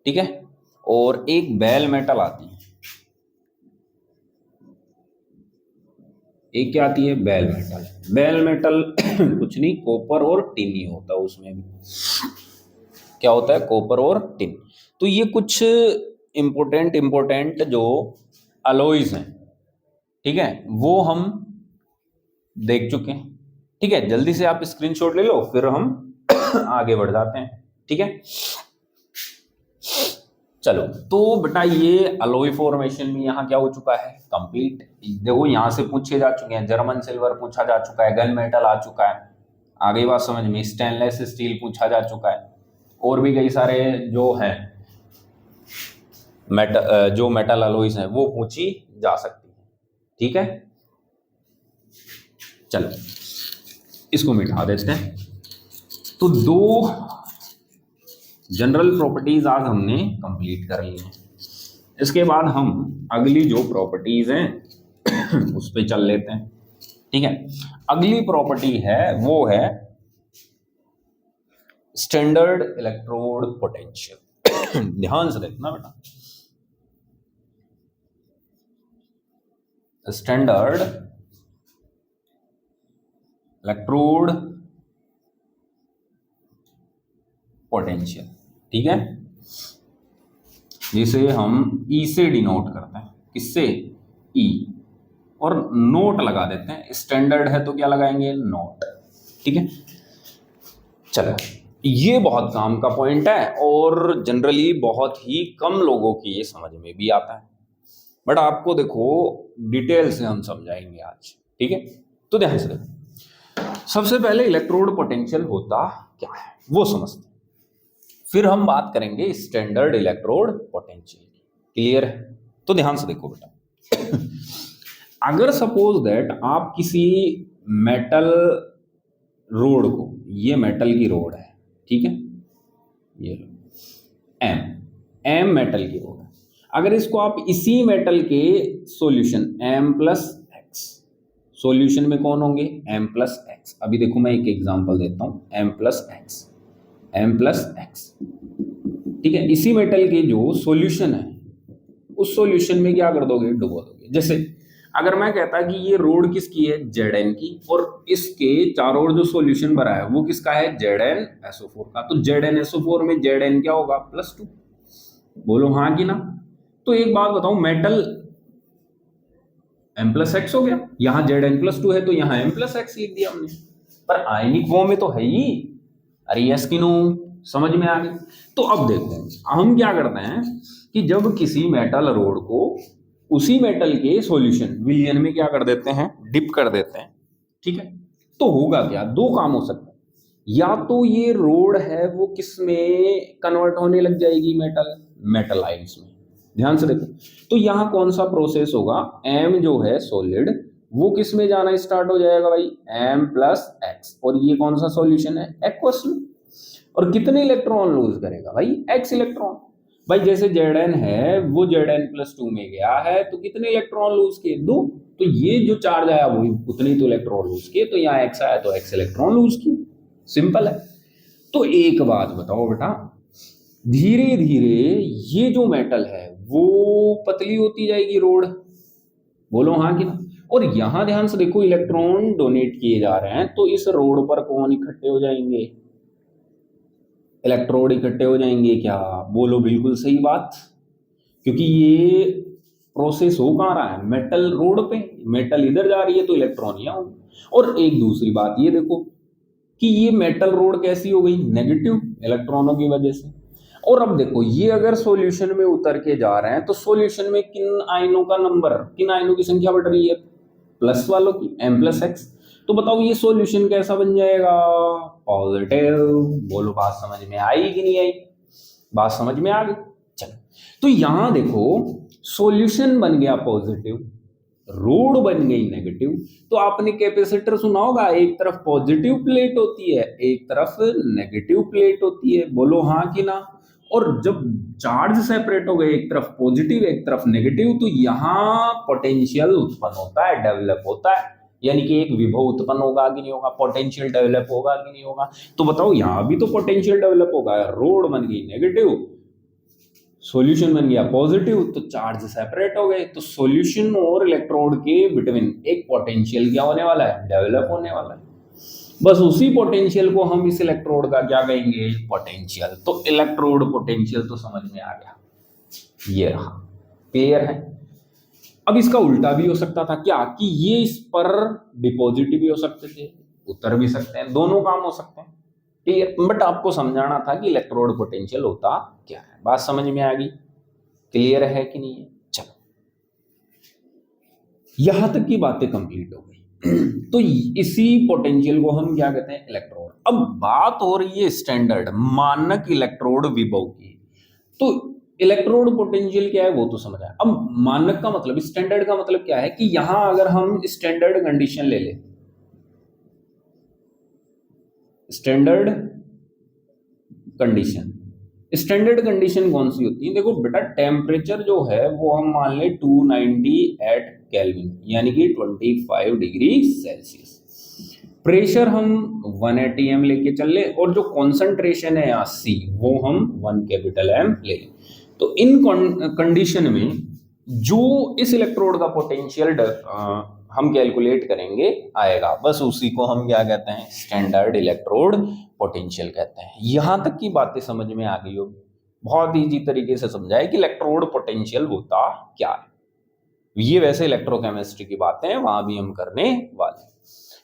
ठीक है, और एक बेल मेटल आती है, एक क्या आती है, बेल मेटल। बेल मेटल कुछ नहीं, कॉपर और टिन ही होता है, उसमें भी क्या होता है, कॉपर और टिन। तो ये कुछ इंपॉर्टेंट जो अलॉयज हैं, ठीक है, वो हम देख चुके हैं। ठीक है, जल्दी से आप स्क्रीनशॉट ले लो, फिर हम आगे बढ़ जाते हैं। ठीक है, चलो, तो बेटा ये अलॉय फॉर्मेशन भी यहाँ क्या हो चुका है, कंप्लीट। देखो यहाँ से पूछे जा चुके हैं, जर्मन सिल्वर पूछा जा चुका है, गन मेटल आ चुका है, आगे बात समझ में, स्टेनलेस स्टील पूछा जा चुका है, और भी कई सारे जो हैं जो मेटल अलॉयज हैं वो पूछी जा सकती है। ठीक है, चलो इसको मिटा देते हैं। तो दो जनरल प्रॉपर्टीज आज हमने कंप्लीट कर ली हैं। इसके बाद हम अगली जो प्रॉपर्टीज हैं उस पे चल लेते हैं। ठीक है, अगली प्रॉपर्टी है वो है स्टैंडर्ड इलेक्ट्रोड पोटेंशियल। ध्यान से देखना बेटा, स्टैंडर्ड इलेक्ट्रोड पोटेंशियल। ठीक है, जिसे हम ई से डिनोट करते हैं। किससे? ई, और नोट लगा देते हैं। स्टैंडर्ड है तो क्या लगाएंगे? नोट। ठीक है, चलो ये बहुत काम का पॉइंट है और जनरली बहुत ही कम लोगों की ये समझ में भी आता है, बट आपको देखो डिटेल से हम समझाएंगे आज। ठीक है, तो ध्यान से देखो। सबसे पहले इलेक्ट्रोड पोटेंशियल होता क्या है वो समझते हैं, फिर हम बात करेंगे स्टैंडर्ड इलेक्ट्रोड पोटेंशियल की। क्लियर है? तो ध्यान से देखो बेटा, अगर सपोज दैट आप किसी मेटल रोड को, ये मेटल की रोड है, ठीक है, ये एम मेटल की रोड है, अगर इसको आप इसी मेटल के solution m plus x, solution में कौन होंगे? m plus x. अभी देखो मैं एक एग्जांपल देता हूं, m प्लस एक्स। ठीक है, इसी मेटल के जो सॉल्यूशन है उस सॉल्यूशन में क्या कर दोगे? डुबो दोगे। जैसे अगर मैं कहता कि ये रोड किसकी है? Zn की, और इसके चारों ओर जो सॉल्यूशन भरा है वो किसका है? ZnSO4 का। तो ZnSO4 में Zn क्या होगा? +2। बोलो हाँ कि ना? तो एक बात बताओ, मेटल m प्लस एक्स हो गया, यहाँ Zn+2 है तो यहाँ m प्लस एक्स लिख दिया हमने, पर आयनिक फॉर्म में तो है ही। अरे यस कि नो? समझ में आ गई? तो अब देखते हैं हम क्या करते हैं कि जब किसी मेटल रोड को उसी मेटल के सॉल्यूशन विलियन में क्या कर देते हैं? डिप कर देते हैं। ठीक है, तो होगा क्या? दो काम हो सकते हैं, या तो ये रोड है वो किस में कन्वर्ट होने लग जाएगी? मेटल आइंस में। ध्यान से देखो, तो यहाँ कौन सा प्रोसेस होगा? m जो है सॉलिड वो किस में जाना स्टार्ट हो जाएगा भाई? m प्लस एक्स, और ये कौन सा सॉल्यूशन है? एक्वस में। और कितने इलेक्ट्रॉन लूज करेगा भाई? x electron. भाई जैसे Zn है वो Zn+2 में गया है तो कितने इलेक्ट्रॉन लूज किए? 2। तो ये जो चार्ज आया वो उतने तो इलेक्ट्रॉन लूज किए, तो यहाँ x आया तो x इलेक्ट्रॉन लूज किए। सिंपल है। तो एक बात बताओ बेटा, धीरे धीरे ये जो मेटल है वो पतली होती जाएगी रोड, बोलो हाँ कि ना? और यहां ध्यान से देखो, इलेक्ट्रॉन डोनेट किए जा रहे हैं, तो इस रोड पर कौन इकट्ठे हो जाएंगे? इलेक्ट्रोड इकट्ठे हो जाएंगे। क्या? बोलो बिल्कुल सही बात, क्योंकि ये प्रोसेस हो कहाँ रहा है? मेटल रोड पे। मेटल इधर जा रही है तो इलेक्ट्रॉन यहाँ होंगे। और एक दूसरी बात ये देखो कि ये मेटल रोड कैसी हो गई? नेगेटिव इलेक्ट्रॉनों की वजह से। और अब देखो, ये अगर सॉल्यूशन में उतर के जा रहे हैं तो सॉल्यूशन में किन आयनों का नंबर, किन आयनों की संख्या बढ़ रही है? प्लस वालों की, m प्लस एक्स। तो बताओ ये सॉल्यूशन कैसा बन जाएगा? पॉजिटिव। बोलो बात समझ में आई कि नहीं आई? बात समझ में आ गई? चलो, तो यहां देखो सॉल्यूशन बन गया पॉजिटिव, रोड बन गई नेगेटिव। तो आपने कैपेसिटर सुना होगा, एक तरफ पॉजिटिव प्लेट होती है, एक तरफ नेगेटिव प्लेट होती है। बोलो हाँ कि ना? और जब चार्ज सेपरेट हो गए, एक तरफ पॉजिटिव एक तरफ नेगेटिव, तो यहाँ पोटेंशियल उत्पन्न होता है, डेवलप होता है, यानी कि एक विभव उत्पन्न होगा कि नहीं होगा? पोटेंशियल डेवलप होगा कि नहीं होगा? तो बताओ यहाँ भी तो पोटेंशियल डेवलप होगा। रोड बन गई नेगेटिव, सॉल्यूशन बन गया पॉजिटिव, तो चार्ज सेपरेट हो गए, तो सॉल्यूशन और इलेक्ट्रोड के बिटवीन एक पोटेंशियल क्या होने वाला है? डेवलप होने वाला है। बस उसी पोटेंशियल को हम इस इलेक्ट्रोड का क्या कहेंगे? पोटेंशियल। तो इलेक्ट्रोड पोटेंशियल तो समझ में आ गया, ये रहा। क्लियर है? अब इसका उल्टा भी हो सकता था क्या, कि ये इस पर डिपॉजिट भी हो सकते थे, उतर भी सकते हैं, दोनों काम हो सकते हैं। क्लियर? बट आपको समझाना था कि इलेक्ट्रोड पोटेंशियल होता क्या है। बात समझ में आ गई? क्लियर है कि नहीं है? चलो, यहां तक की बातें कंप्लीट हो गई। तो इसी पोटेंशियल को हम क्या कहते हैं? इलेक्ट्रोड। अब बात हो रही है स्टैंडर्ड मानक इलेक्ट्रोड विभव की। तो इलेक्ट्रोड पोटेंशियल क्या है वो तो समझ आया। अब मानक का मतलब, स्टैंडर्ड का मतलब क्या है कि यहां अगर हम स्टैंडर्ड कंडीशन ले ले, स्टैंडर्ड कंडीशन। स्टैंडर्ड कंडीशन कौन सी होती है? देखो बेटा, टेम्परेचर जो है वो हम मान ले 290 एट केल्विन यानी कि 25 डिग्री सेल्सियस। प्रेशर हम 180 एम लेके चल ले, और जो कॉन्सेंट्रेशन है यहाँ C वो हम 1 कैपिटल M ले लें। तो इन कंडीशन में जो इस इलेक्ट्रोड का पोटेंशियल हम कैलकुलेट करेंगे आएगा, बस उसी को हम क्या कहते हैं? स्टैंडर्ड इलेक्ट्रोड पोटेंशियल कहते हैं। यहां तक की बातें समझ में आ गई होगी, बहुत इजी तरीके से समझा है कि इलेक्ट्रोड पोटेंशियल होता क्या है। ये वैसे इलेक्ट्रोकेमिस्ट्री की बातें हैं, वहां भी हम करने वाले,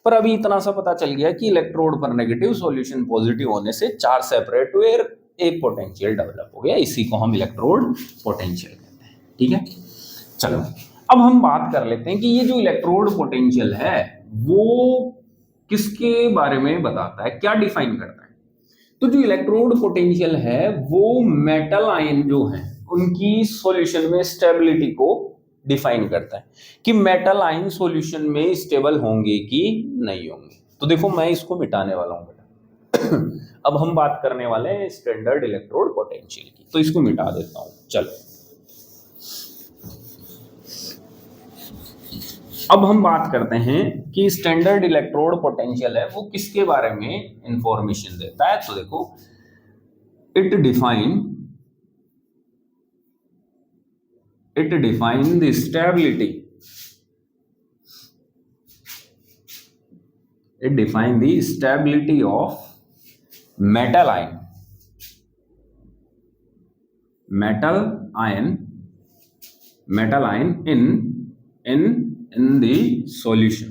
पर अभी इतना सा पता चल गया कि इलेक्ट्रोड पर नेगेटिव सॉल्यूशन पॉजिटिव होने से 4 सेपरेट हुए, एक पोटेंशियल डेवलप हो गया, इसी को हम इलेक्ट्रोड पोटेंशियल कहते हैं। ठीक है, चलो अब हम बात कर लेते हैं कि ये जो इलेक्ट्रोड पोटेंशियल है वो किसके बारे में बताता है, क्या डिफाइन करता है। तो जो इलेक्ट्रोड पोटेंशियल है वो मेटल आयन जो है उनकी सॉल्यूशन में स्टेबिलिटी को डिफाइन करता है कि मेटल आयन सॉल्यूशन में स्टेबल होंगे कि नहीं होंगे। तो देखो मैं इसको मिटाने वाला हूं बेटा अब हम बात करने वाले हैं स्टैंडर्ड इलेक्ट्रोड पोटेंशियल की, तो इसको मिटा देता हूं। चलो अब हम बात करते हैं कि स्टैंडर्ड इलेक्ट्रोड पोटेंशियल है वो किसके बारे में इंफॉर्मेशन देता है। तो देखो, it define the stability, it define the stability of metal ion in the solution।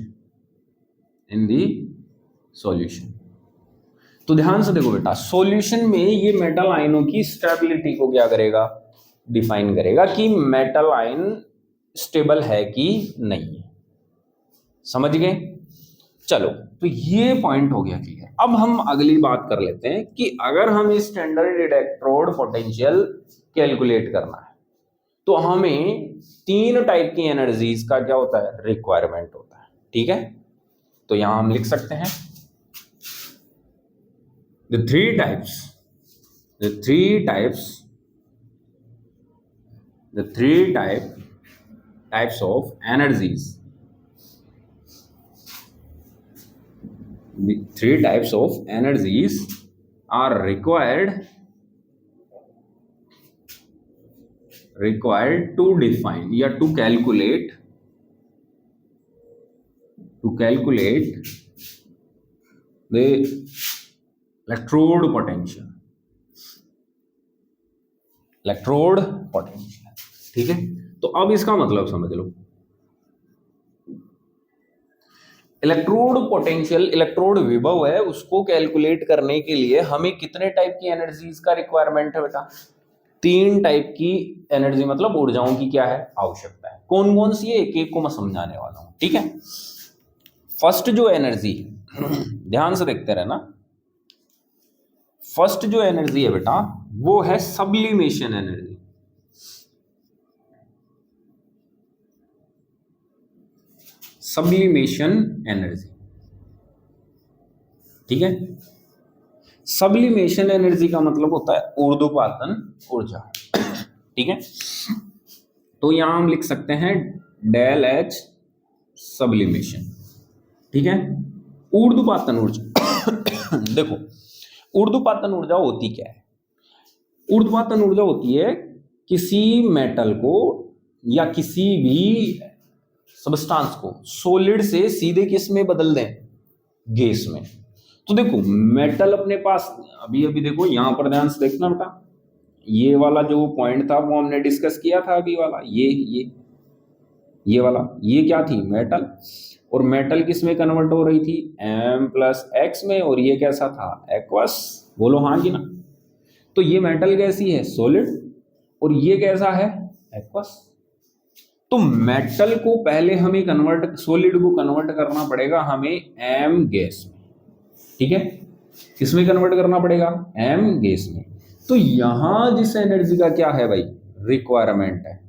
तो ध्यान से देखो बेटा, सॉल्यूशन में ये मेटल आयनों की स्टेबिलिटी को क्या करेगा? डिफाइन करेगा कि मेटल आयन स्टेबल है कि नहीं है। समझ गए? चलो, तो ये पॉइंट हो गया क्लियर। अब हम अगली बात कर लेते हैं कि अगर हमें स्टैंडर्ड इलेक्ट्रोड पोटेंशियल कैलकुलेट करना है तो हमें 3 टाइप की एनर्जीज का क्या होता है? रिक्वायरमेंट होता है। ठीक है, तो यहां हम लिख सकते हैं the three types of energies, the 3 types of energies are required to define या to calculate the electrode potential. ठीक है, तो अब इसका मतलब समझ लो, इलेक्ट्रोड पोटेंशियल, इलेक्ट्रोड विभव है, उसको कैलकुलेट करने के लिए हमें कितने टाइप की एनर्जीज का रिक्वायरमेंट है बेटा? 3 टाइप की एनर्जी, मतलब ऊर्जाओं की क्या है? आवश्यकता है। कौन कौन सी है? एक एक को मैं समझाने वाला हूं। ठीक है, फर्स्ट जो एनर्जी ध्यान से देखते रहना, फर्स्ट जो एनर्जी है बेटा वो है सब्लिमेशन एनर्जी। सब्लिमेशन एनर्जी, ठीक है। सब्लिमेशन एनर्जी का मतलब होता है ऊर्ध्वपातन ऊर्जा, ठीक है। तो यहां हम लिख सकते हैं डेल एच सब्लिमेशन, ठीक है। ऊर्ध्वपातन ऊर्जा देखो, ऊर्ध्वपातन ऊर्जा होती क्या है? ऊर्ध्वपातन ऊर्जा होती है किसी मेटल को या किसी भी सबस्टांस को सॉलिड से सीधे किस में बदल दें? गैस में। तो देखो मेटल अपने पास अभी देखो यहां पर ध्यान से देखना बेटा, ये वाला जो पॉइंट था वो हमने डिस्कस किया था अभी वाला, ये वाला, ये क्या थी? मेटल। और मेटल किस में कन्वर्ट हो रही थी? M+X में। और ये कैसा था? एक्वस। बोलो हाँ कि ना। तो ये मेटल कैसी है? सॉलिड। और ये कैसा है? एक्वस। तो मेटल को पहले हमें कन्वर्ट, सॉलिड को कन्वर्ट करना पड़ेगा हमें M गैस में, ठीक है। किसमें कन्वर्ट करना पड़ेगा? M गैस में। तो यहां जिस एनर्जी का क्या है भाई? रिक्वायरमेंट है,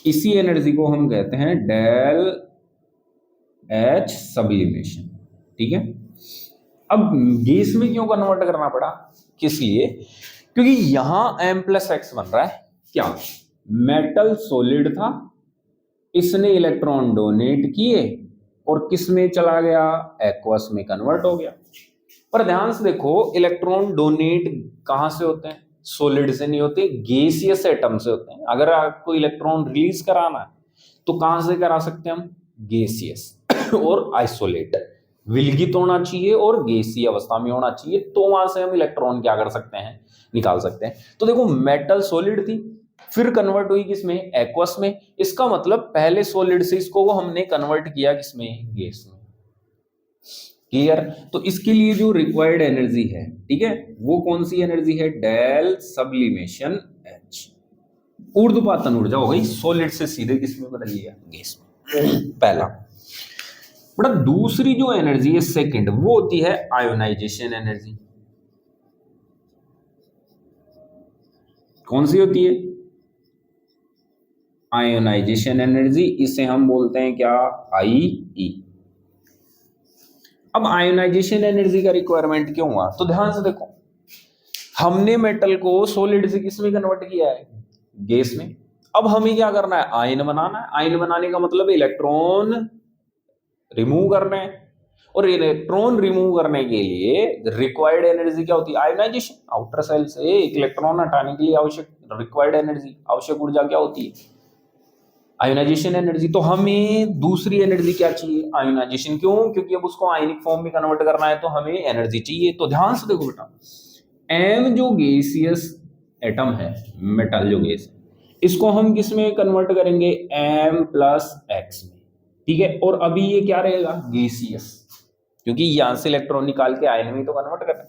इसी एनर्जी को हम कहते हैं डेल एच सब्लिमेशन, ठीक है। अब गैस में क्यों कन्वर्ट करना पड़ा? किस लिए? क्योंकि यहां m प्लस एक्स बन रहा है क्या, मेटल सॉलिड था, इसने इलेक्ट्रॉन डोनेट किए और किस में चला गया, एक्वस में कन्वर्ट हो गया। पर ध्यान से देखो, इलेक्ट्रॉन डोनेट कहां से होते हैं, सॉलिड से नहीं होते, गैसियस एटम से होते हैं। अगर आपको इलेक्ट्रॉन रिलीज कराना है तो कहां से करा सकते हैं हम, गैसियस और आइसोलेट, विलगित होना चाहिए और गैसीय अवस्था में होना चाहिए, तो वहां से हम इलेक्ट्रॉन क्या कर सकते हैं, निकाल सकते हैं। तो देखो मेटल सॉलिड थी, फिर कन्वर्ट हुई किसमें, एक्वस में। इसका मतलब पहले सॉलिड से इसको वो हमने कन्वर्ट किया किसमें, गैस में। क्लियर? तो इसके लिए जो रिक्वायर्ड एनर्जी है, ठीक है, वो कौन सी एनर्जी है, डेल सब्लिमेशन एच, ऊर्ध्वपातन ऊर्जा हो गई, सॉलिड से सीधे किसमें बदल लिया, गैस में। पहला। बड़ा दूसरी जो एनर्जी है सेकंड, वो होती है आयोनाइजेशन एनर्जी। कौन सी होती है, आयोनाइजेशन एनर्जी, इसे हम बोलते हैं क्या, आई ई। अब आयोनाइजेशन एनर्जी का रिक्वायरमेंट क्यों हुआ, तो ध्यान से देखो, हमने मेटल को सॉलिड से किस में कन्वर्ट किया है, गैस में। अब हमें क्या करना है, आयन बनाना है। आयन बनाने का मतलब इलेक्ट्रॉन रिमूव करना है, और इलेक्ट्रॉन रिमूव करने के लिए रिक्वायर्ड एनर्जी क्या होती है, आयोनाइजेशन। आउटर सेल से एक इलेक्ट्रॉन हटाने के लिए आवश्यक रिक्वायर्ड एनर्जी, आवश्यक ऊर्जा क्या होती है, आयोनाइजेशन एनर्जी। तो हमें दूसरी एनर्जी क्या चाहिए, आयोनाइजेशन। क्यों? क्योंकि अब उसको आयनिक फॉर्म में कन्वर्ट करना है, तो हमें एनर्जी चाहिए। तो ध्यान से देखो बेटा, एम जो गैसियस एटम है, मेटल जो गैस है, इसको हम किस में कन्वर्ट करेंगे, एम प्लस एक्स में, ठीक है। और अभी ये क्या रहेगा, गैसियस, क्योंकि यहां से इलेक्ट्रॉन निकाल के आयन में तो कन्वर्ट करना है।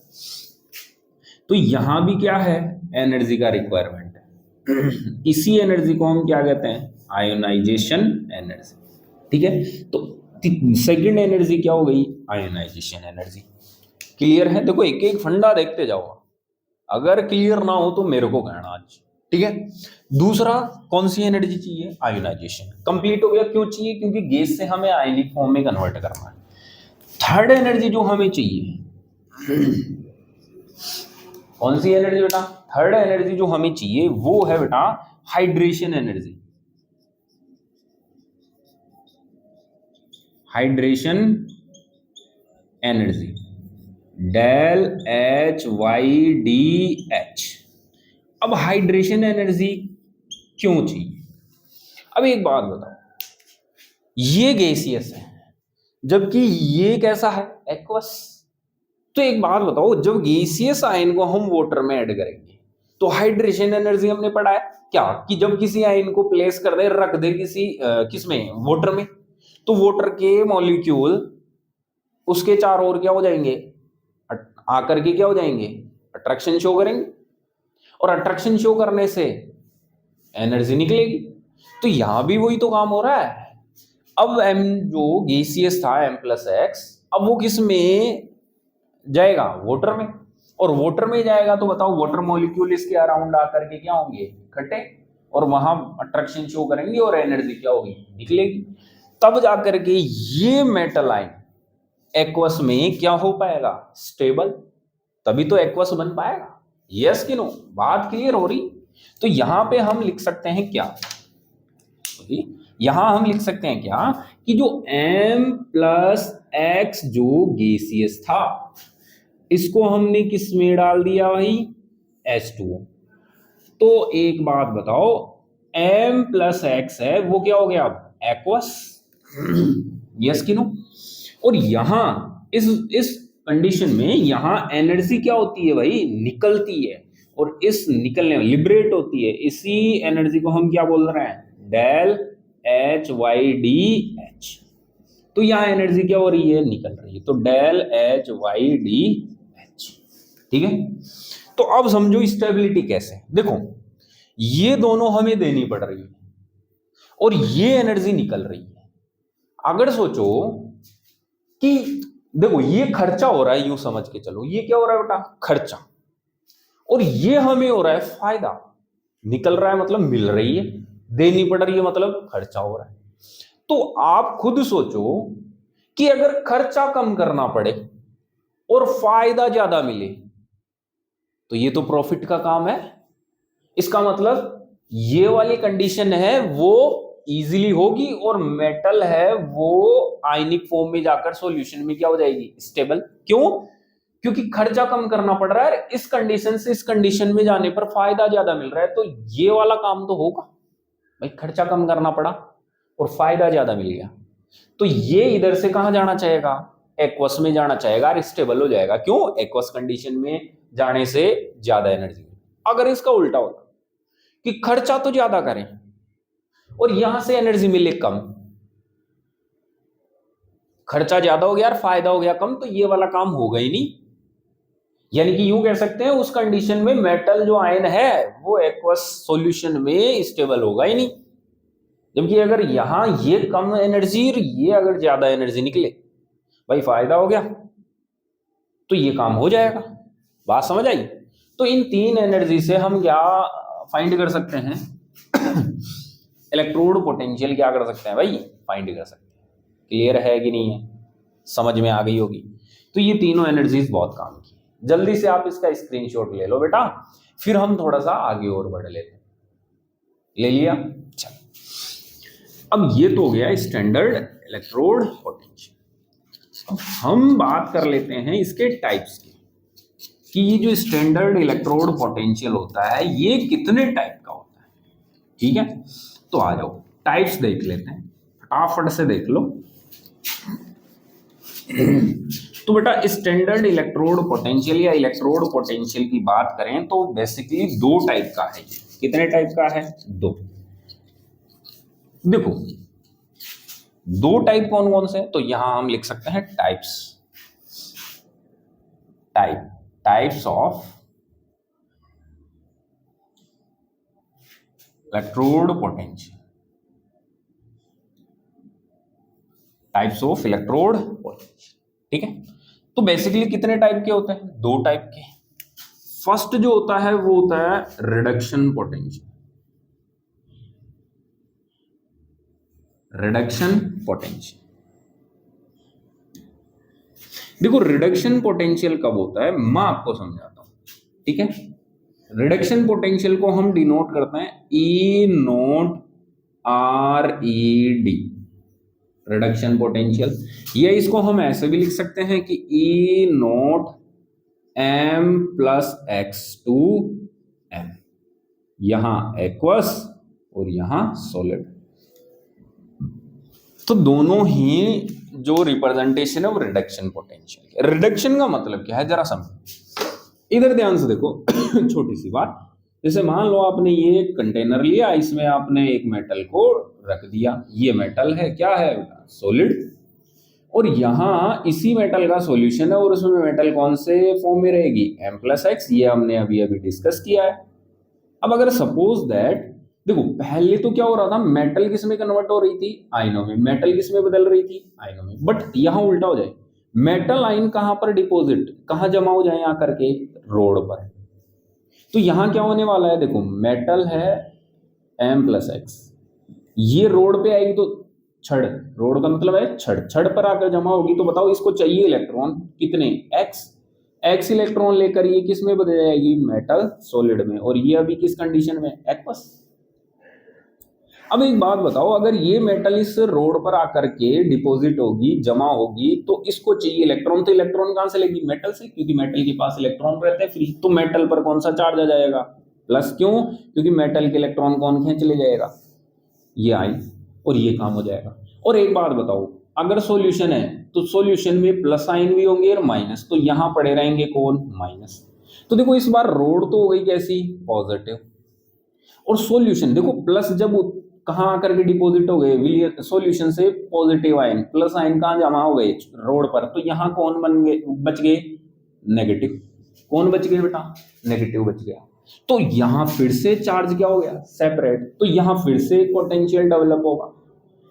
तो यहां भी क्या है, एनर्जी का रिक्वायरमेंट है। इसी एनर्जी को हम क्या कहते हैं, आयोनाइजेशन एनर्जी, ठीक है। तो सेकंड एनर्जी क्या हो गई, आयोनाइजेशन एनर्जी। क्लियर है? देखो एक एक फंडा देखते जाओ, अगर क्लियर ना हो तो मेरे को कहना आज, ठीक है। दूसरा कौन सी एनर्जी चाहिए, आयोनाइजेशन। कंप्लीट हो गया। क्यों चाहिए, क्योंकि गैस से हमें आयनिक फॉर्म में कन्वर्ट करना है। थर्ड एनर्जी जो हमें चाहिए, कौन सी एनर्जी बेटा, थर्ड एनर्जी जो हमें चाहिए वो है बेटा hydration energy. Hydration energy, del H Y D H. अब हाइड्रेशन एनर्जी क्यों चाहिए, अब एक बात बताओ, ये गैसियस है जबकि ये कैसा है, एक्वस। तो एक बात बताओ, जब गैसियस आयन को हम वाटर में ऐड करेंगे तो हाइड्रेशन एनर्जी हमने पढ़ा है क्या, कि जब किसी आयन को प्लेस कर दे, रख दे किसी किसमें, वाटर में, तो वाटर के मॉलिक्यूल उसके चारों ओर क्या हो जाएंगे, आकर के क्या हो जाएंगे, अट्रैक्शन शो करेंगे, और अट्रैक्शन शो करने से एनर्जी निकलेगी। तो यहां भी वही तो काम हो रहा है। अब एम जो गैसियस था, एम प्लस एक्स, अब वो किस में जाएगा, वाटर में। और वाटर में जाएगा तो बताओ, वाटर मॉलिक्यूल इसके अराउंड आकर के क्या होंगे, इकट्ठे, और वहां अट्रैक्शन शो करेंगे और एनर्जी क्या होगी, निकलेगी। तब जाकर के ये मेटल आयन एक्वस में क्या हो पाएगा, स्टेबल, तभी तो एक्वस बन पाएगा। यस कि नो, बात क्लियर हो रही। तो यहां पे हम लिख सकते हैं क्या, यहां हम लिख सकते हैं क्या, कि जो m प्लस एक्स जो गैसियस था, इसको हमने किस में डाल दिया भाई, H2O। तो एक बात बताओ, m प्लस एक्स है वो क्या हो गया, एक्वस। यस कि नो। और यहां इस कंडीशन में यहां एनर्जी क्या होती है भाई, निकलती है, और इस निकलने लिबरेट होती है, इसी एनर्जी को हम क्या बोल रहे हैं, del H Y D H. तो यहां एनर्जी क्या हो रही है, निकल रही है, तो del H Y D H, ठीक है। तो अब समझो स्टेबिलिटी कैसे, देखो ये दोनों हमें देनी पड़ रही है और ये एनर्जी निकल रही है। अगर सोचो कि देखो ये खर्चा हो रहा है, यूं समझ के चलो, ये क्या हो रहा है बेटा, खर्चा, और ये हमें हो रहा है फायदा। निकल रहा है मतलब मिल रही है, देनी पड़ रही है मतलब खर्चा हो रहा है। तो आप खुद सोचो कि अगर खर्चा कम करना पड़े और फायदा ज्यादा मिले, तो ये तो प्रॉफिट का काम है। इसका मतलब ये वाली कंडीशन है वो इजीली होगी, और मेटल है वो आयनिक फॉर्म में जाकर सॉल्यूशन में क्या हो जाएगी, स्टेबल। क्यों? क्योंकि खर्चा कम करना पड़ रहा है, इस कंडीशन से इस कंडीशन में जाने पर फायदा ज्यादा मिल रहा है, तो ये वाला काम तो होगा भाई, खर्चा कम करना पड़ा और फायदा ज्यादा मिल गया, तो ये इधर से कहां जाना चाहेगा, एक्वस में जाना चाहेगा और स्टेबल हो जाएगा। क्यों? एक्वस कंडीशन में जाने से ज्यादा एनर्जी। अगर इसका उल्टा होता कि खर्चा तो ज्यादा करें और यहां से एनर्जी मिले कम, खर्चा ज्यादा हो गया और फायदा हो गया कम, तो ये वाला काम होगा ही नहीं। यानी कि यूं कह सकते हैं उस कंडीशन में मेटल जो आयन है वो एक्वस सॉल्यूशन में स्टेबल होगा ही नहीं। जबकि अगर यहां ये कम एनर्जी और ये अगर ज्यादा एनर्जी निकले, भाई फायदा हो गया, तो ये काम हो जाएगा। बात समझ आई? तो इन तीन एनर्जी से हम क्या फाइंड कर सकते हैं? इलेक्ट्रोड पोटेंशियल क्या कर सकते हैं भाई? फाइंड कर सकते हैं। क्लियर है कि नहीं है? समझ में आ गई होगी। तो ये तीनों एनर्जीज बहुत काम की। जल्दी से आप इसका स्क्रीनशॉट ले लो बेटा, फिर हम थोड़ा सा आगे और बढ़ लेते हैं। ले लिया? चल, अब ये तो हो गया स्टैंडर्ड इलेक्ट्रोड पोटेंशियल। अब हम बात कर लेते हैं इसके टाइप्स की, कि ये जो स्टैंडर्ड इलेक्ट्रोड पोटेंशियल होता है ये कितने टाइप का होता है। ठीक है, तो आ जाओ टाइप्स देख लेते हैं, फटाफट से देख लो। तो बेटा स्टैंडर्ड इलेक्ट्रोड पोटेंशियल या इलेक्ट्रोड पोटेंशियल की बात करें तो बेसिकली दो टाइप का है। कितने टाइप का है? दो। देखो दो टाइप कौन कौन से? तो यहां हम लिख सकते हैं types, types of electrode potential, types of electrode potential. ठीक है, तो बेसिकली कितने टाइप के होते हैं? दो टाइप के। फर्स्ट जो होता है वो होता है रिडक्शन पोटेंशियल, रिडक्शन पोटेंशियल। देखो रिडक्शन पोटेंशियल कब होता है मैं आपको समझाता हूं। ठीक है, रिडक्शन पोटेंशियल को हम डिनोट करते हैं E naught R E D, reduction potential. या इसको हम ऐसे भी लिख सकते हैं कि E naught M plus X to M, यहां एक्वस और यहां सॉलिड। तो दोनों ही जो रिप्रेजेंटेशन है वो रिडक्शन पोटेंशियल। रिडक्शन का मतलब क्या है जरा समझो, इधर ध्यान से देखो। छोटी सी बात, जैसे मान लो आपने ये कंटेनर लिया, इसमें आपने एक मेटल को रख दिया, ये मेटल है क्या है? सॉलिड। और यहां इसी मेटल का सॉल्यूशन है और उसमें मेटल कौन से फॉर्म में रहेगी? एम प्लस एक्स, ये हमने अभी अभी डिस्कस किया है। अब अगर सपोज दैट, देखो पहले तो क्या हो रहा था, मेटल किस में कन्वर्ट हो रही थी? आयनों में। मेटल किस में बदल रही थी? आयनों में। बट यहां उल्टा हो जाए, मेटल आयन कहां पर डिपॉजिट, कहां जमा हो जाए? आकर के रोड पर। तो यहां क्या होने वाला है? देखो मेटल है एम प्लस एक्स, ये रोड पे आएगी तो छड़, रोड का मतलब है छड़, छड़ पर आकर जमा होगी। तो बताओ इसको चाहिए इलेक्ट्रॉन कितने? एक्स इलेक्ट्रॉन लेकर ये किस में बदल जाएगी? मेटल सॉलिड में। और ये अभी किस कंडीशन में? एक्वस। अब एक बात बताओ, अगर ये मेटल इस रोड पर आकर के डिपॉजिट होगी, जमा होगी, तो इसको चाहिए इलेक्ट्रॉन, तो इलेक्ट्रॉन कहां से लेगी? मेटल से, क्योंकि मेटल के पास इलेक्ट्रॉन रहते हैं फ्री। तो मेटल पर कौन सा चार्ज आ जाएगा? प्लस। क्यों? क्योंकि मेटल के इलेक्ट्रॉन कौन खींच ले जाएगा? ये आयन, और ये काम हो जाएगा। और एक बात बताओ, अगर सॉल्यूशन है तो सॉल्यूशन में प्लस आयन भी होंगे और माइनस, तो यहां पड़े रहेंगे कौन? माइनस। तो देखो इस बार रोड तो हो गई कैसी? पॉजिटिव। और सॉल्यूशन देखो प्लस जब कहां आकर के डिपॉजिट हो गए सॉल्यूशन से, पॉजिटिव आयन, प्लस आयन कहां जमा हो गए? रोड पर। तो यहां कौन बन गए? बच गए नेगेटिव। कौन बच गए बेटा? नेगेटिव बच गया। तो यहां फिर से चार्ज क्या हो गया? सेपरेट। तो यहां फिर से पोटेंशियल डेवलप होगा,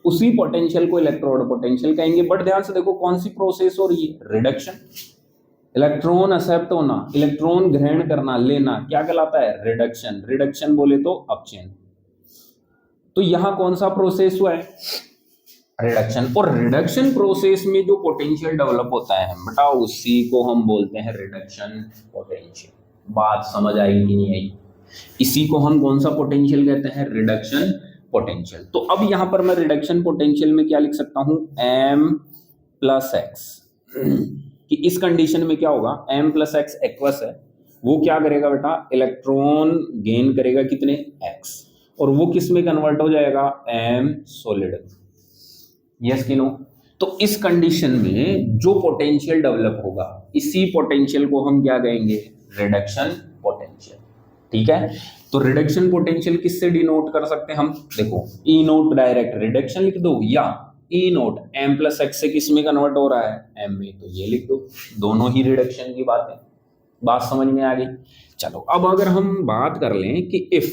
उसी पोटेंशियल को इलेक्ट्रोड पोटेंशियल कहेंगे। बट ध्यान से देखो कौन सी प्रोसेस हो रही है? रिडक्शन। इलेक्ट्रॉन एक्सेप्ट होना, इलेक्ट्रॉन ग्रहण करना, लेना, क्या कहलाता है? रिडक्शन। रिडक्शन बोले तो अपचयन। तो यहां कौन सा प्रोसेस हुआ है? रिडक्शन। और रिडक्शन प्रोसेस में जो पोटेंशियल डेवलप होता है बेटा, उसी को हम बोलते हैं रिडक्शन पोटेंशियल। बात समझ आई कि नहीं आई? इसी को हम कौन सा पोटेंशियल कहते हैं? Reduction potential. तो अब यहां पर मैं रिडक्शन पोटेंशियल में क्या लिख सकता हूं? m प्लस एक्स, कि इस कंडीशन में क्या होगा? m प्लस एक्स एक्वस है, वो क्या करेगा बेटा? इलेक्ट्रॉन गेन करेगा कितने? x, और वो किस में कन्वर्ट हो जाएगा? m solid. यस कि नो? तो इस कंडीशन में जो पोटेंशियल डेवलप होगा, इसी पोटेंशियल को हम क्या कहेंगे? Reduction potential. ठीक है, तो रिडक्शन पोटेंशियल किससे डिनोट कर सकते हैं हम? देखो, ई नोट डायरेक्ट रिडक्शन लिख दो, या ई नोट m प्लस एक्स से किस में कन्वर्ट हो रहा है? m में, तो ये लिख दो। दोनों ही रिडक्शन की बात है। बात समझ में आ गई? चलो, अब अगर हम बात कर लें कि if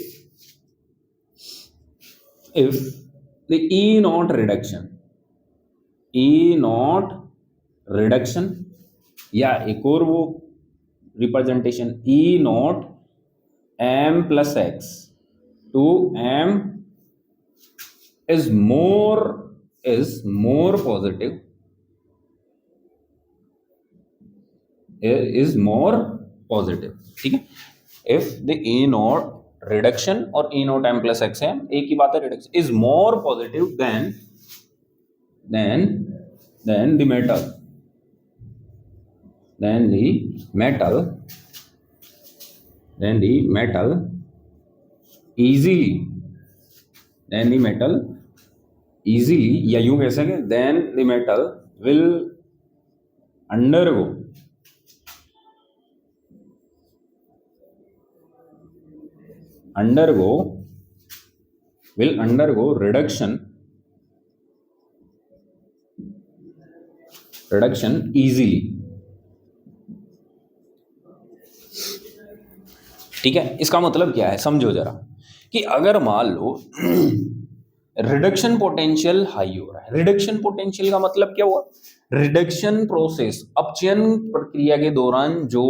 the E not reduction, E not reduction, या एक और वो representation, E not m plus X two m is more positive, is more positive। ठीक है, if the E naught reduction और E naught m plus x है, एक ही बात है, reduction is more positive than the metal, then the metal easily, या यूं कह सके, then the metal will undergo reduction easily। ठीक है, इसका मतलब क्या है? समझो जरा, कि अगर मान लो रिडक्शन पोटेंशियल हाई हो रहा है, रिडक्शन पोटेंशियल का मतलब क्या हुआ? रिडक्शन प्रोसेस, अपचयन प्रक्रिया के दौरान जो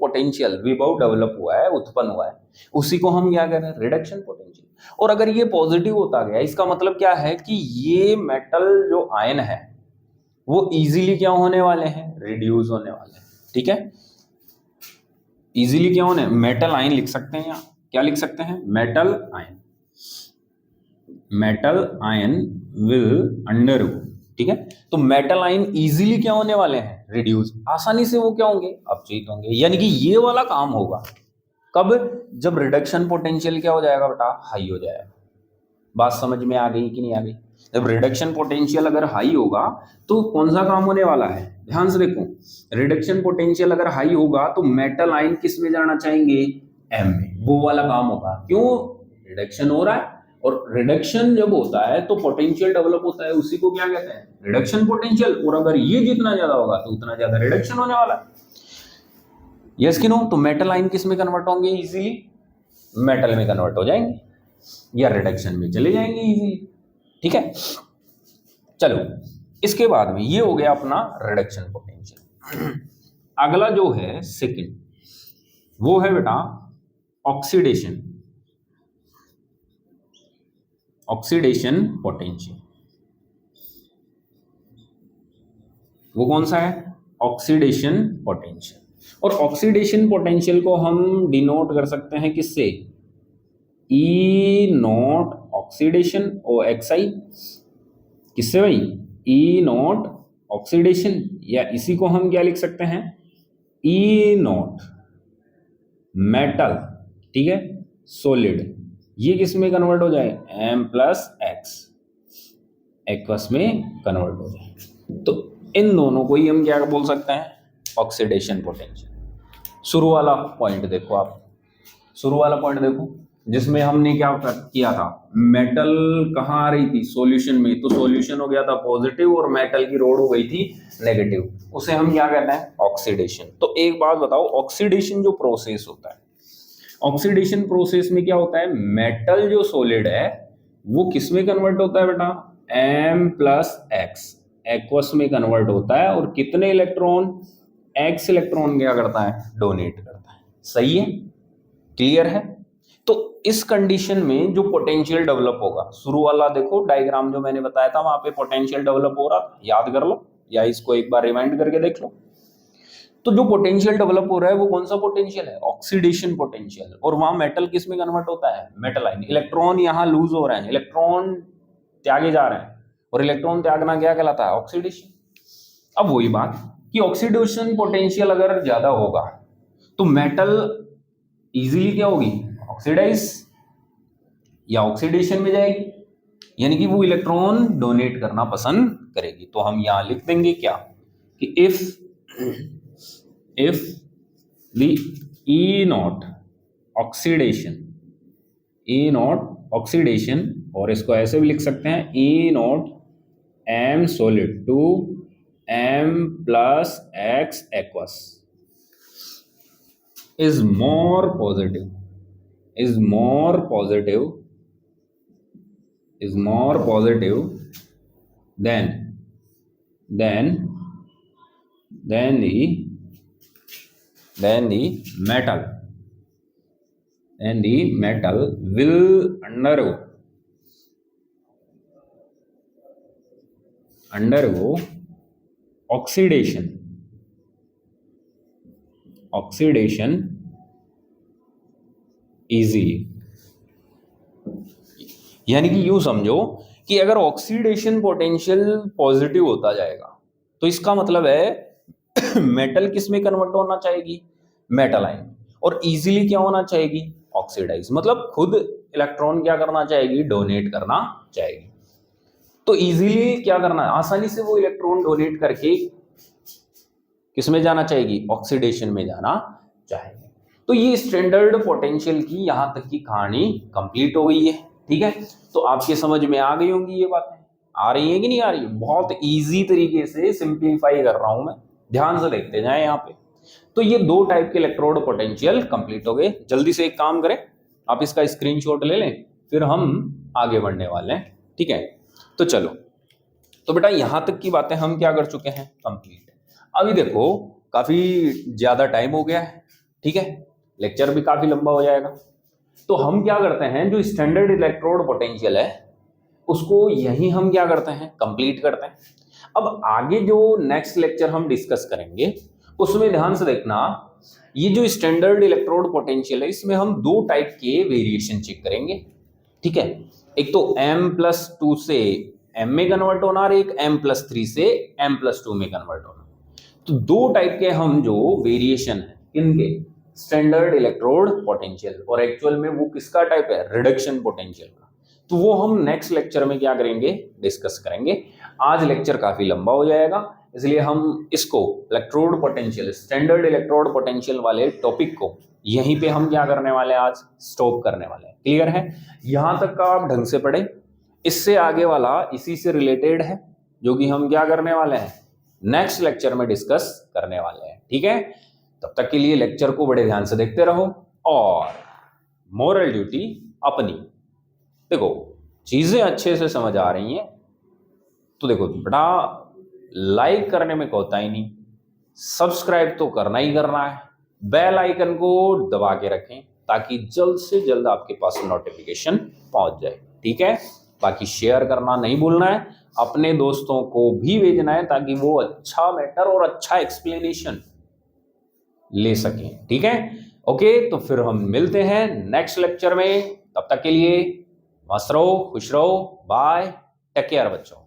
पोटेंशियल विभव डेवलप हुआ है, उत्पन्न हुआ है, उसी को हम क्या कह रहे हैं? Reduction potential. और अगर ये पॉजिटिव होता गया, इसका मतलब क्या है? कि ये मेटल जो आयन है वो इजीली क्या होने वाले हैं? रिड्यूस होने वाले हैं। ठीक है, इजीली क्या होने? मेटल आयन लिख सकते हैं, यहाँ क्या लिख सकते हैं? Metal ion will undergo. ठीक है, तो मेटल आयन इजीली क्या होने वाले हैं? रिड्यूस, आसानी से वो क्या होंगे? अपचयित होंगे। यानी कि ये वाला काम होगा कब? जब रिडक्शन पोटेंशियल क्या हो जाएगा बेटा? हाई हो जाएगा। बात समझ में आ गई कि नहीं आ गई? जब रिडक्शन पोटेंशियल अगर हाई होगा तो कौन सा काम होने वाला है? ध्यान से देखो, रिडक्शन पोटेंशियल अगर हाई होगा तो मेटल आयन किस में जाना चाहेंगे? m में, वो वाला काम होगा। क्यों? रिडक्शन हो रहा है, और रिडक्शन जब होता है तो पोटेंशियल डेवलप होता है, उसी को क्या कहते हैं? Reduction potential. और अगर ये जितना ज्यादा होगा तो उतना ज्यादा रिडक्शन होने वाला है। यस कि नो? तो मेटल आयन किस में कन्वर्ट होंगे? इजीली मेटल में कन्वर्ट हो जाएंगे, या रिडक्शन में चले जाएंगे इजीली। ठीक है, चलो, इसके बाद में ये हो गया अपना रिडक्शन पोटेंशियल। अगला जो है सेकंड, वो है बेटा ऑक्सीडेशन पोटेंशियल। वो कौन सा है? Oxidation potential. और ऑक्सीडेशन पोटेंशियल को हम डिनोट कर सकते हैं किससे? ई नॉट ऑक्सीडेशन ओ एक्स आई। किससे भाई? ई नॉट ऑक्सीडेशन, या इसी को हम क्या लिख सकते हैं? ई नॉट मेटल, ठीक है, सॉलिड। ये किस में कन्वर्ट हो जाए? m प्लस एक्स एक्वस में कन्वर्ट हो जाए। तो इन दोनों को ही हम क्या बोल सकते हैं? Oxidation potential. शुरू वाला पॉइंट देखो, आप शुरू वाला पॉइंट देखो, जिसमें हमने क्या किया था? मेटल कहाँ आ रही थी? सॉल्यूशन में। तो सॉल्यूशन हो गया था पॉजिटिव और मेटल की रोड हो गई थी नेगेटिव, उसे हम क्या कहते हैं? ऑक्सीडेशन। तो एक बात बताओ, ऑक्सीडेशन जो प्रोसेस होता है, ऑक्सीडेशन प्रोसेस में क्या होता है? मेटल जो सॉलिड है वो किस में कन्वर्ट होता है बेटा? m प्लस एक्स एक्वस में कन्वर्ट होता है, और कितने इलेक्ट्रॉन? x इलेक्ट्रॉन क्या करता है? डोनेट करता है। सही है? क्लियर है? तो इस कंडीशन में जो पोटेंशियल डेवलप होगा, शुरू वाला देखो डायग्राम जो मैंने बताया था, वहां पे पोटेंशियल डेवलप हो रहा था, याद कर लो, या इसको एक बार रिमाइंड करके देख लो। तो जो पोटेंशियल डेवलप हो रहा है वो कौन सा पोटेंशियल है? Oxidation potential. और वहां मेटल किस में कन्वर्ट होता है? Metal ion. इलेक्ट्रॉन यहाँ लूज हो रहे हैं, इलेक्ट्रॉन त्यागे जा रहे हैं, और इलेक्ट्रॉन त्यागना क्या कहलाता है? ऑक्सीडेशन। अब वही बात कि ऑक्सीडेशन पोटेंशियल अगर ज्यादा होगा तो मेटल इजीली क्या होगी? ऑक्सीडाइज या ऑक्सीडेशन में जाएगी, यानी कि वो इलेक्ट्रॉन डोनेट करना पसंद करेगी। तो हम यहां लिख देंगे क्या कि if the E not oxidation, और इसको ऐसे भी लिख सकते हैं E not M solid to M plus X aqueous is more positive than the metal will undergo oxidation easily। यानी कि यूं समझो कि अगर ऑक्सीडेशन पोटेंशियल पॉजिटिव होता जाएगा तो इसका मतलब है मेटल किस में कन्वर्ट होना चाहिए? Metal ion. और इजीली क्या होना चाहिए? ऑक्सीडाइज। मतलब खुद इलेक्ट्रॉन क्या करना चाहिए? डोनेट करना चाहिए। तो इजीली क्या करना है? आसानी से वो इलेक्ट्रॉन डोनेट करके किस में जाना चाहिए? ऑक्सीडेशन में जाना चाहिए। तो ये स्टैंडर्ड पोटेंशियल की यहां तक की कहानी कंप्लीट हो गई है। ठीक है, तो आपके समझ में आ गई होंगी ये बातें। आ रही है कि नहीं आ रही? बहुत इजी तरीके से सिंप्लीफाई कर रहा हूं मैं, ध्यान से देखते जाएं यहाँ पे। तो ये दो टाइप के इलेक्ट्रोड पोटेंशियल कंप्लीट हो गए। जल्दी से एक काम करें, आप इसका स्क्रीनशॉट ले लें, फिर हम आगे बढ़ने वाले हैं। ठीक है, तो चलो, तो बेटा यहां तक की बातें हम क्या कर चुके हैं? कंप्लीट। अभी देखो काफी ज्यादा टाइम हो गया है, ठीक है, लेक्चर भी काफी लंबा हो जाएगा। तो हम क्या करते हैं, जो स्टैंडर्ड इलेक्ट्रोड पोटेंशियल है उसको यही हम क्या करते हैं? कंप्लीट करते हैं। अब आगे जो नेक्स्ट लेक्चर हम डिस्कस करेंगे उसमें ध्यान से देखना, ये जो स्टैंडर्ड इलेक्ट्रोड पोटेंशियल है इसमें हम दो टाइप के वेरिएशन चेक करेंगे। ठीक है, एक तो M+2 से M में कन्वर्ट होना और एक M+3 से M+2 में कन्वर्ट होना। तो दो टाइप के हम जो वेरिएशन है इनके स्टैंडर्ड इलेक्ट्रोड पोटेंशियल, और एक्चुअल में वो किसका टाइप है? रिडक्शन पोटेंशियल का। तो वो हम नेक्स्ट लेक्चर में क्या करेंगे? डिस्कस करेंगे। आज लेक्चर काफी लंबा हो जाएगा, इसलिए हम इसको electrode potential, standard electrode potential वाले टॉपिक को यहीं पे हम क्या करने वाले हैं? आज स्टॉप करने वाले हैं। क्लियर है? यहां तक का आप ढंग से पढ़े। इससे आगे वाला इसी से रिलेटेड है, जो कि हम क्या करने वाले हैं? नेक्स्ट लेक्चर में डिस्कस करने वाले हैं। ठीक है, तब तक के लिए लेक्चर को बड़े ध्यान से देखते रहो। और मोरल ड्यूटी अपनी, देखो चीजें अच्छे से समझ आ रही हैं तो देखो बेटा, लाइक करने में कोताही नहीं, सब्सक्राइब तो करना ही करना है, बेल आइकन को दबा के रखें ताकि जल्द से जल्द आपके पास नोटिफिकेशन पहुंच जाए। ठीक है, बाकी शेयर करना नहीं भूलना है, अपने दोस्तों को भी भेजना है ताकि वो अच्छा मैटर और अच्छा एक्सप्लेनेशन ले सकें। ठीक है, ओके, तो फिर हम मिलते हैं नेक्स्ट लेक्चर में। तब तक के लिए मस्त रहो, खुश रहो, बाय, टेक केयर बच्चों।